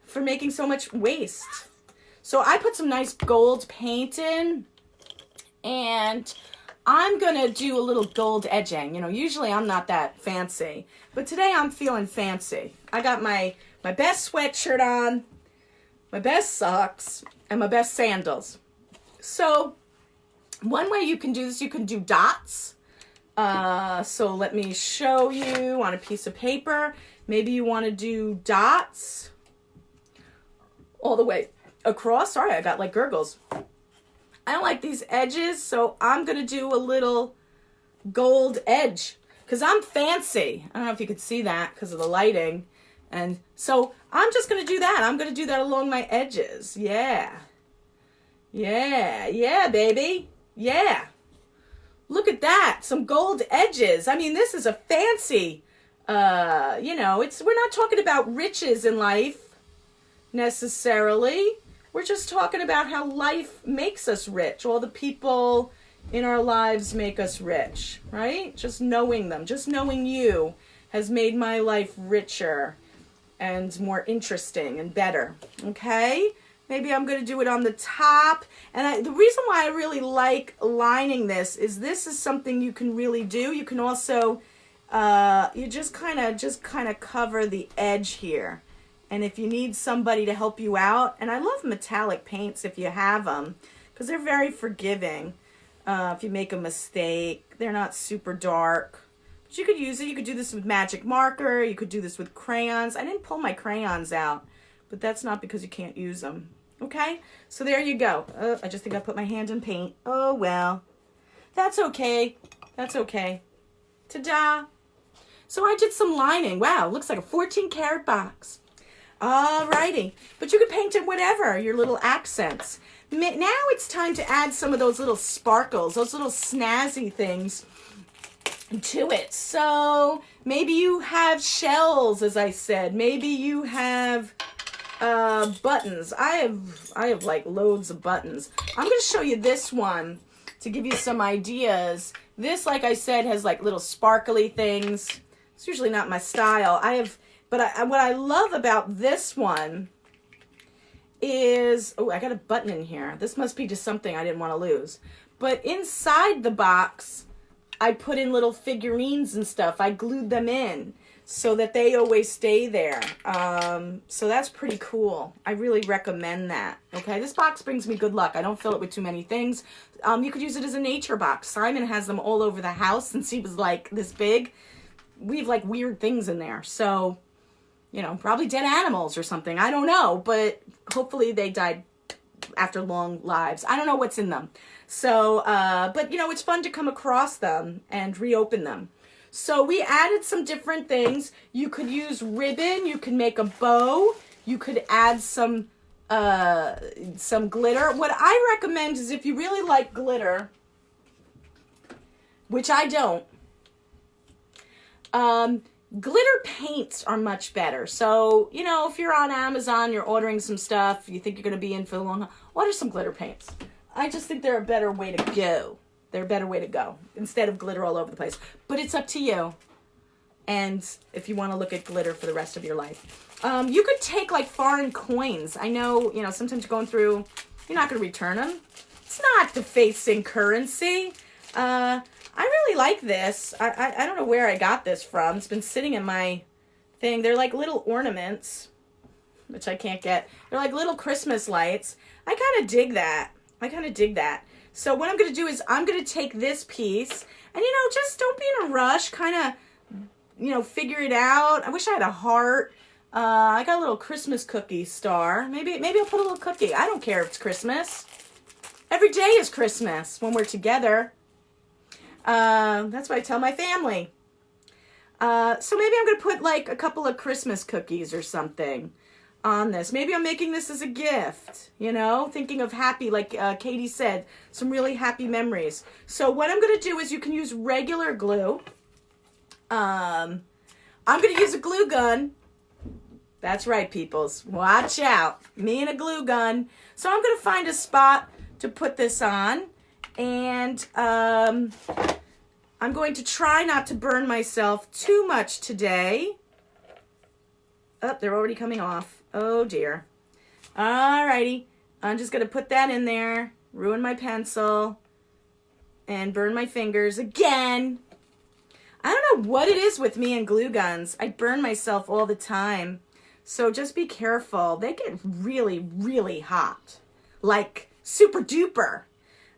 for making so much waste. So I put some nice gold paint in, and I'm going to do a little gold edging. You know, usually I'm not that fancy, but today I'm feeling fancy. I got my best sweatshirt on, my best socks, and my best sandals. So one way you can do this, you can do dots. So let me show you on a piece of paper. Maybe you want to do dots all the way across. Sorry, I got like gurgles. I don't like these edges, so I'm going to do a little gold edge because I'm fancy. I don't know if you could see that because of the lighting. And so I'm just going to do that. I'm going to do that along my edges. Yeah. Yeah. Yeah, baby. Yeah. Look at that. Some gold edges. I mean, this is a fancy, you know, we're not talking about riches in life necessarily. We're just talking about how life makes us rich. All the people in our lives make us rich, right? Just knowing them, just knowing you has made my life richer and more interesting and better, okay? Maybe I'm going to do it on the top. And the reason why I really like lining this is something you can really do. You can also, you just kind of cover the edge here. And if you need somebody to help you out, and I love metallic paints if you have them, because they're very forgiving. If you make a mistake, they're not super dark. But you could use it. You could do this with magic marker. You could do this with crayons. I didn't pull my crayons out, but that's not because you can't use them. Okay? So there you go. I just think I put my hand in paint. Oh, well. That's okay. That's okay. Ta-da! So I did some lining. Wow, looks like a 14-karat box. Alrighty, but you can paint it whatever, your little accents. Now it's time to add some of those little sparkles, those little snazzy things to it. So maybe you have shells, as I said. Maybe you have buttons. I have like loads of buttons. I'm going to show you this one to give you some ideas. This, like I said, has like little sparkly things. It's usually not my style. But what I love about this one is, oh, I got a button in here. This must be just something I didn't want to lose. But inside the box, I put in little figurines and stuff. I glued them in so that they always stay there. So that's pretty cool. I really recommend that. Okay, this box brings me good luck. I don't fill it with too many things. You could use it as a nature box. Simon has them all over the house since he was like this big. We have like weird things in there. So, you know, probably dead animals or something. I don't know, but hopefully they died after long lives. I don't know what's in them. So, but you know, it's fun to come across them and reopen them. So we added some different things. You could use ribbon. You could make a bow. You could add some glitter. What I recommend is if you really like glitter, which I don't, glitter paints are much better. So, you know, if you're on Amazon, you're ordering some stuff, you think you're going to be in for the long haul, order some glitter paints. I just think they're a better way to go. They're a better way to go instead of glitter all over the place. But it's up to you. And if you want to look at glitter for the rest of your life. You could take like foreign coins. I know, you know, sometimes you're going through, you're not going to return them. It's not defacing currency. I really like this. I don't know where I got this from. It's been sitting in my thing. They're like little ornaments, which I can't get. They're like little Christmas lights. I kind of dig that. So what I'm going to do is I'm going to take this piece and, you know, just don't be in a rush. Kind of, you know, figure it out. I wish I had a heart. I got a little Christmas cookie star. Maybe I'll put a little cookie. I don't care if it's Christmas. Every day is Christmas when we're together. That's what I tell my family. So maybe I'm going to put like a couple of Christmas cookies or something on this. Maybe I'm making this as a gift, you know, thinking of happy, like Katie said, some really happy memories. So what I'm going to do is you can use regular glue. I'm going to use a glue gun. That's right, peoples. Watch out. Me and a glue gun. So I'm going to find a spot to put this on. And I'm going to try not to burn myself too much today. Oh, they're already coming off. Oh, dear. Alrighty. I'm just going to put that in there. Ruin my pencil. And burn my fingers again. I don't know what it is with me and glue guns. I burn myself all the time. So just be careful. They get really, really hot. Like super duper.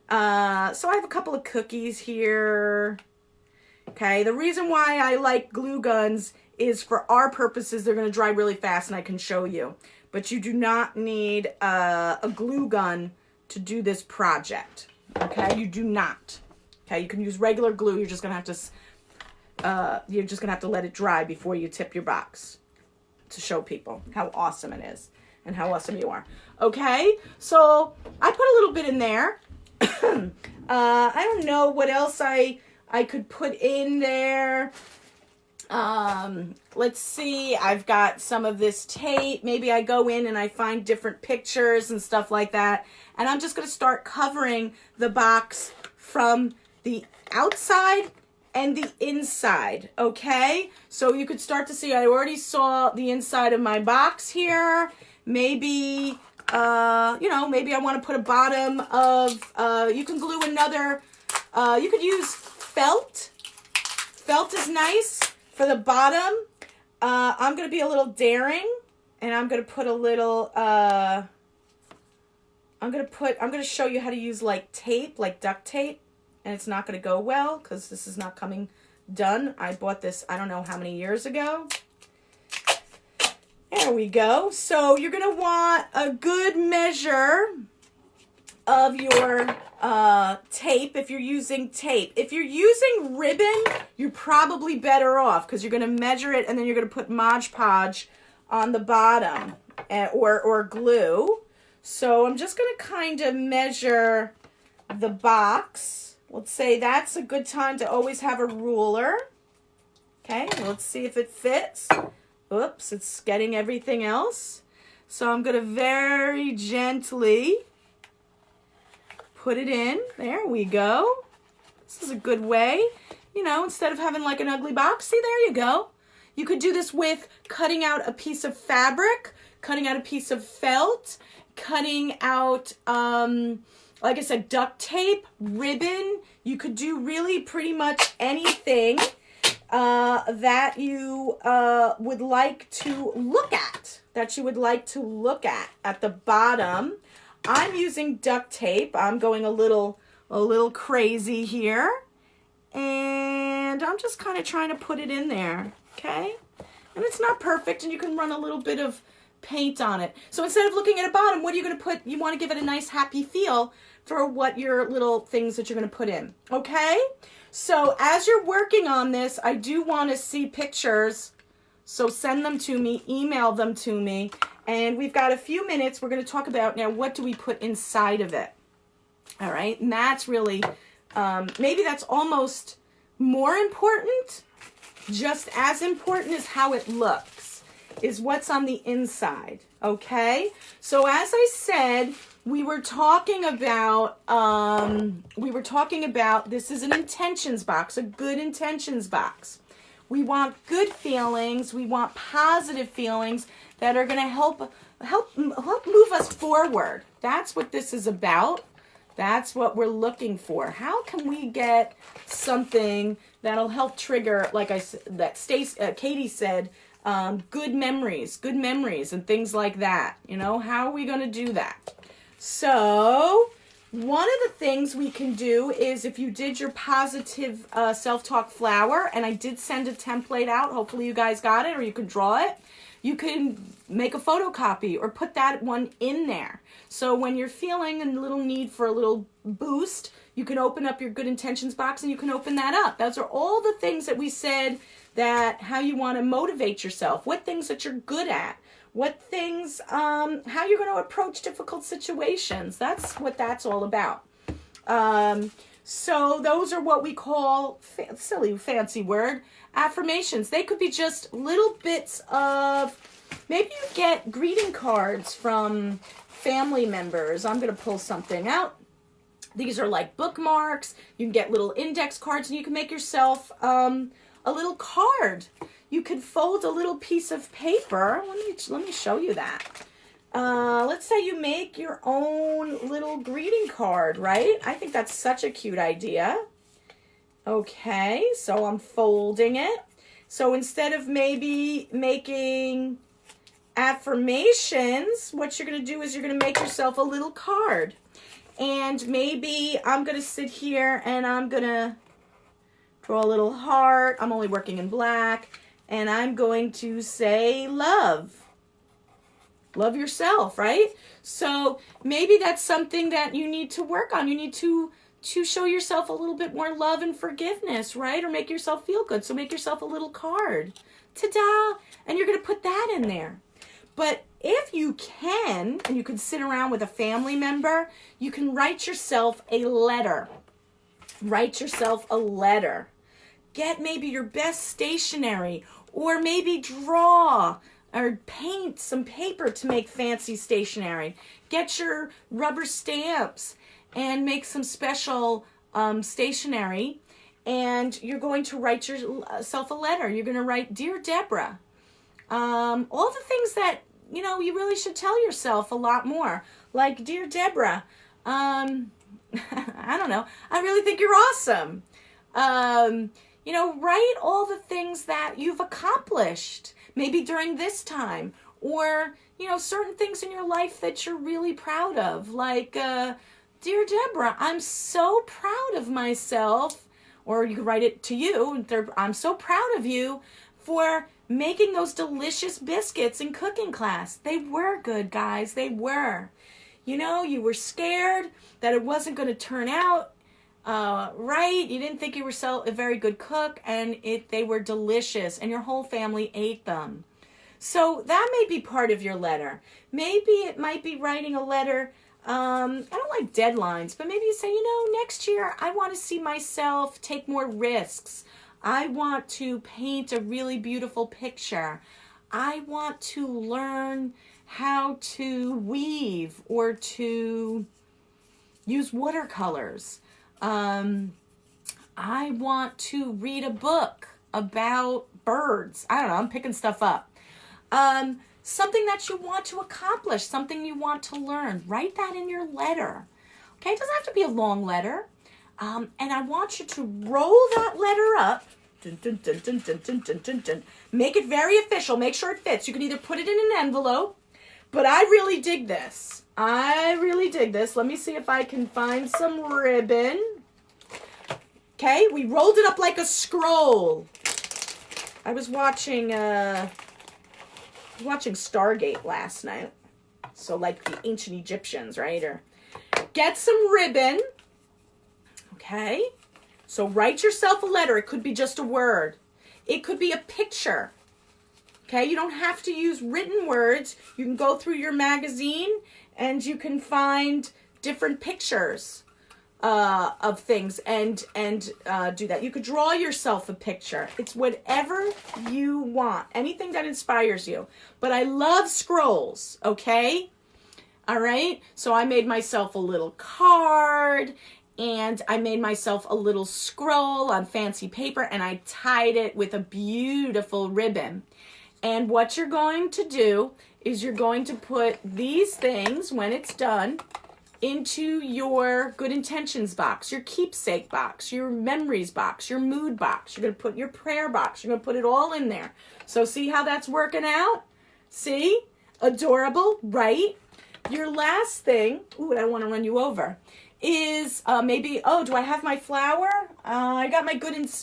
So I have a couple of cookies here. Okay, the reason why I like glue guns is for our purposes. They're going to dry really fast and I can show you. But you do not need a glue gun to do this project. Okay, you do not. Okay, you can use regular glue. You're just going to have to let it dry before you tip your box to show people how awesome it is and how awesome you are. Okay, so I put a little bit in there. I don't know what else I could put in there. Let's see. I've got some of this tape. Maybe I go in and I find different pictures and stuff like that. And I'm just going to start covering the box from the outside and the inside, okay? So you could start to see, I already saw the inside of my box here. Maybe, maybe I want to put a bottom of, you can glue another, you could use felt. Felt is nice for the bottom. I'm going to be a little daring, and I'm going to put a little, I'm going to show you how to use like tape, like duct tape. And it's not going to go well because this is not coming done. I bought this, I don't know how many years ago. There we go. So you're going to want a good measure of your tape if you're using tape. If you're using ribbon, you're probably better off because you're going to measure it and then you're going to put Mod Podge on the bottom or glue. So I'm just going to kind of measure the box. Let's say that's a good time to always have a ruler. Okay, let's see if it fits. Oops, it's getting everything else. So I'm going to very gently put it in. There we go. This is a good way. You know, instead of having like an ugly box, see, there you go. You could do this with cutting out a piece of fabric, cutting out a piece of felt, cutting out, like I said, duct tape, ribbon. You could do really pretty much anything that you would like to look at. At the bottom. I'm using duct tape. I'm going a little crazy here. And I'm just kind of trying to put it in there. Okay? And it's not perfect, and you can run a little bit of paint on it. So instead of looking at a bottom, what are you going to put? You want to give it a nice happy feel for what your little things that you're going to put in. Okay? So as you're working on this, I do want to see pictures. So send them to me, email them to me. And we've got a few minutes. We're going to talk about now what do we put inside of it. All right? And that's really, maybe that's almost more important, just as important as how it looks, is what's on the inside. Okay? So as I said, we were talking about this is an intentions box, a good intentions box. We want good feelings. We want positive feelings that are going to help move us forward. That's what this is about. That's what we're looking for. How can we get something that'll help trigger, like Katie said, good memories and things like that. You know, how are we going to do that? So one of the things we can do is if you did your positive self-talk flower, and I did send a template out, hopefully you guys got it, or you can draw it, you can make a photocopy or put that one in there. So when you're feeling a little need for a little boost, you can open up your good intentions box and you can open that up. Those are all the things that we said, that how you want to motivate yourself, what things that you're good at, what things, how you're going to approach difficult situations. That's what that's all about. So those are what we call, silly fancy word, affirmations. They could be just little bits of, Maybe you get greeting cards from family members. I'm going to pull something out. These are like bookmarks. You can get little index cards, and you can make yourself a little card. You could fold a little piece of paper. Let me show you that. Let's say you make your own little greeting card, right? I think that's such a cute idea. Okay, so I'm folding it. So instead of maybe making affirmations, what you're going to do is you're going to make yourself a little card. And maybe I'm going to sit here and I'm going to draw a little heart. I'm only working in black. And I'm going to say love. Love yourself, right? So maybe that's something that you need to work on. You need to show yourself a little bit more love and forgiveness, right? Or make yourself feel good. So make yourself a little card. Ta-da! And you're going to put that in there. But if you can, and you can sit around with a family member, you can write yourself a letter. Write yourself a letter. Get maybe your best stationery, or maybe draw or paint some paper to make fancy stationery. Get your rubber stamps and make some special stationery, and you're going to write yourself a letter. You're going to write, Dear Deborah. All the things that, you really should tell yourself a lot more. Like, Dear Deborah, I don't know, I really think you're awesome. Write all the things that you've accomplished, maybe during this time, or, certain things in your life that you're really proud of. Like, Dear Deborah, I'm so proud of myself. Or you could write it to you. I'm so proud of you for making those delicious biscuits in cooking class. They were good, guys. They were. You were scared that it wasn't going to turn out right. You didn't think you were a very good cook, and they were delicious, and your whole family ate them. So that may be part of your letter. Maybe it might be writing a letter. I don't like deadlines, but maybe you say, next year I want to see myself take more risks. I want to paint a really beautiful picture. I want to learn how to weave or to use watercolors. I want to read a book about birds. I don't know, I'm picking stuff up. Something that you want to accomplish, something you want to learn. Write that in your letter. Okay, it doesn't have to be a long letter. And I want you to roll that letter up. Dun, dun, dun, dun, dun, dun, dun, dun, dun. Make it very official. Make sure it fits. You can either put it in an envelope, but I really dig this. Let me see if I can find some ribbon. Okay, we rolled it up like a scroll. I was watching Stargate last night. So like the ancient Egyptians, right? Or get some ribbon. Okay. So write yourself a letter. It could be just a word. It could be a picture. Okay. You don't have to use written words. You can go through your magazine and you can find different pictures of things and do that. You could draw yourself a picture. It's whatever you want. Anything that inspires you. But I love scrolls, okay? All right? So I made myself a little card, and I made myself a little scroll on fancy paper, and I tied it with a beautiful ribbon. And what you're going to do is you're going to put these things, when it's done, into your good intentions box, your keepsake box, your memories box, your mood box. You're going to put your prayer box. You're going to put it all in there. So see how that's working out? See? Adorable, right? Your last thing, ooh, I don't want to run you over, is maybe, do I have my flower? I got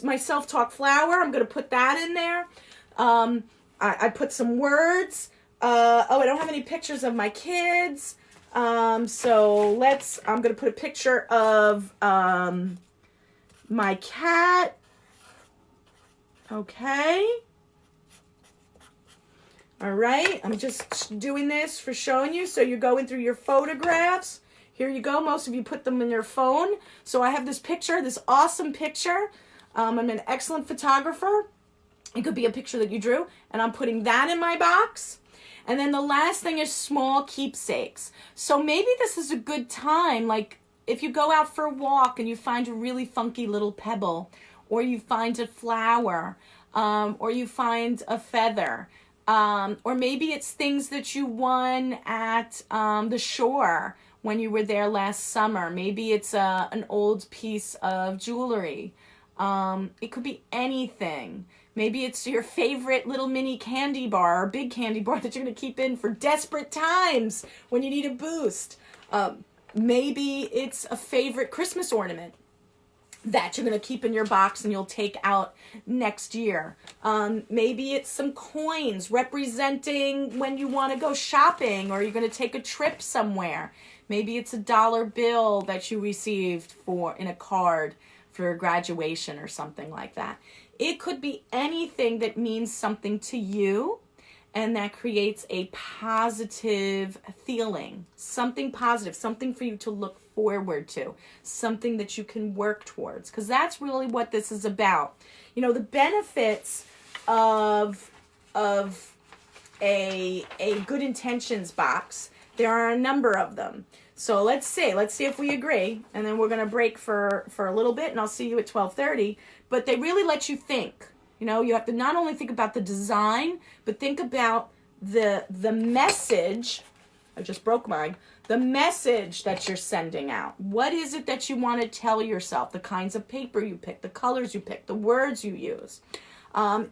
my self-talk flower. I'm going to put that in there. I put some words. I don't have any pictures of my kids. So I'm going to put a picture of, my cat. Okay. All right. I'm just doing this for showing you. So you're going through your photographs. Here you go. Most of you put them in your phone. So I have this picture, this awesome picture. I'm an excellent photographer. It could be a picture that you drew, and I'm putting that in my box. And then the last thing is small keepsakes. So maybe this is a good time, like if you go out for a walk and you find a really funky little pebble, or you find a flower, or you find a feather, or maybe it's things that you won at the shore when you were there last summer. Maybe it's an old piece of jewelry. It could be anything. Maybe it's your favorite little mini candy bar or big candy bar that you're going to keep in for desperate times when you need a boost. Maybe it's a favorite Christmas ornament that you're going to keep in your box and you'll take out next year. Maybe it's some coins representing when you want to go shopping or you're going to take a trip somewhere. Maybe it's a dollar bill that you received in a card for graduation or something like that. It could be anything that means something to you and that creates a positive feeling, something positive, something for you to look forward to, something that you can work towards, because that's really what this is about. You know, the benefits of a good intentions box, there are a number of them. So let's see if we agree, and then we're going to break for a little bit, and I'll see you at 12:30. But they really let you think. You know, you have to not only think about the design, but think about the message. I just broke mine. The message that you're sending out. What is it that you want to tell yourself? The kinds of paper you pick, the colors you pick, the words you use.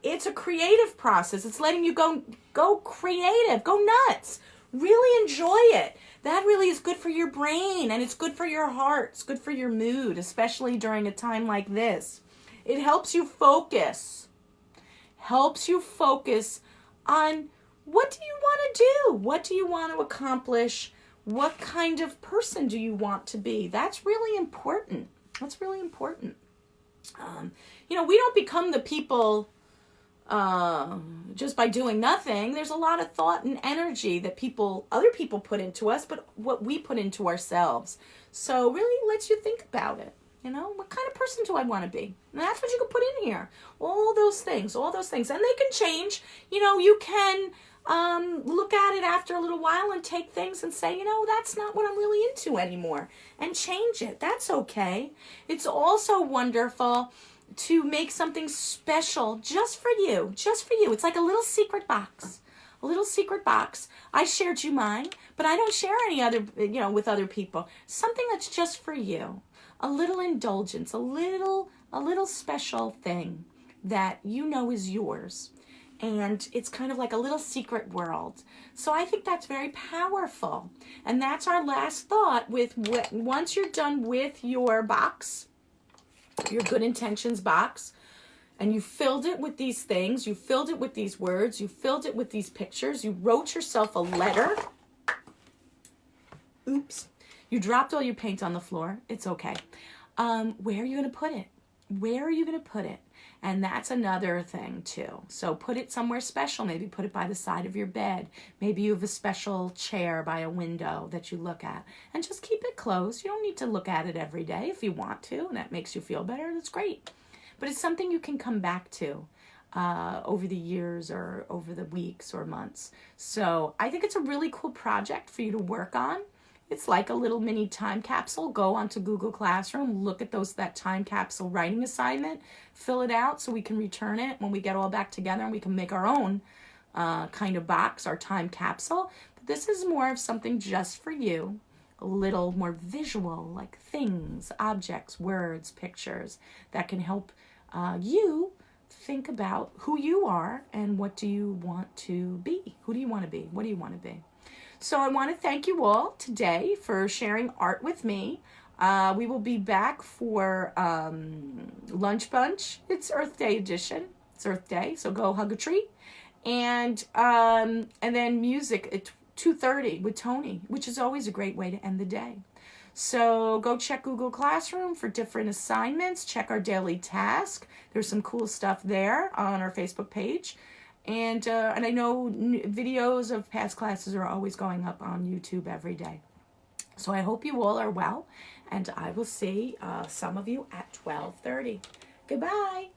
It's a creative process. It's letting you go creative, go nuts. Really enjoy it. That really is good for your brain, and it's good for your heart. It's good for your mood, especially during a time like this. It helps you focus. Helps you focus on what do you want to do? What do you want to accomplish? What kind of person do you want to be? That's really important. That's really important. You know, we don't become the people just by doing nothing. There's a lot of thought and energy that other people put into us, but what we put into ourselves. So really lets you think about it. You know, what kind of person do I want to be? And that's what you can put in here. All those things. And they can change. You know, you can look at it after a little while and take things and say, you know, that's not what I'm really into anymore. And change it. That's okay. It's also wonderful to make something special just for you. Just for you. It's like a little secret box. A little secret box. I shared you mine, but I don't share any other, with other people. Something that's just for you. A little indulgence, a little special thing that you know is yours. And it's kind of like a little secret world. So I think that's very powerful. And that's our last thought once you're done with your box, your good intentions box, and you filled it with these things, you filled it with these words, you filled it with these pictures, you wrote yourself a letter. Oops. You dropped all your paint on the floor. It's okay. Where are you going to put it? Where are you going to put it? And that's another thing too. So put it somewhere special. Maybe put it by the side of your bed. Maybe you have a special chair by a window that you look at. And just keep it closed. You don't need to look at it every day. If you want to and that makes you feel better, that's great. But it's something you can come back to over the years or over the weeks or months. So I think it's a really cool project for you to work on. It's like a little mini time capsule. Go onto Google Classroom, look at that time capsule writing assignment, fill it out so we can return it when we get all back together and we can make our own kind of box, our time capsule. But this is more of something just for you, a little more visual, like things, objects, words, pictures that can help you think about who you are and what do you want to be. Who do you want to be? What do you want to be? So I want to thank you all today for sharing art with me. We will be back for Lunch Bunch. It's Earth Day edition. It's Earth Day, so go hug a tree. And then music at 2:30 with Tony, which is always a great way to end the day. So go check Google Classroom for different assignments. Check our daily task. There's some cool stuff there on our Facebook page. And I know videos of past classes are always going up on YouTube every day. So I hope you all are well, and I will see some of you at 12:30. Goodbye.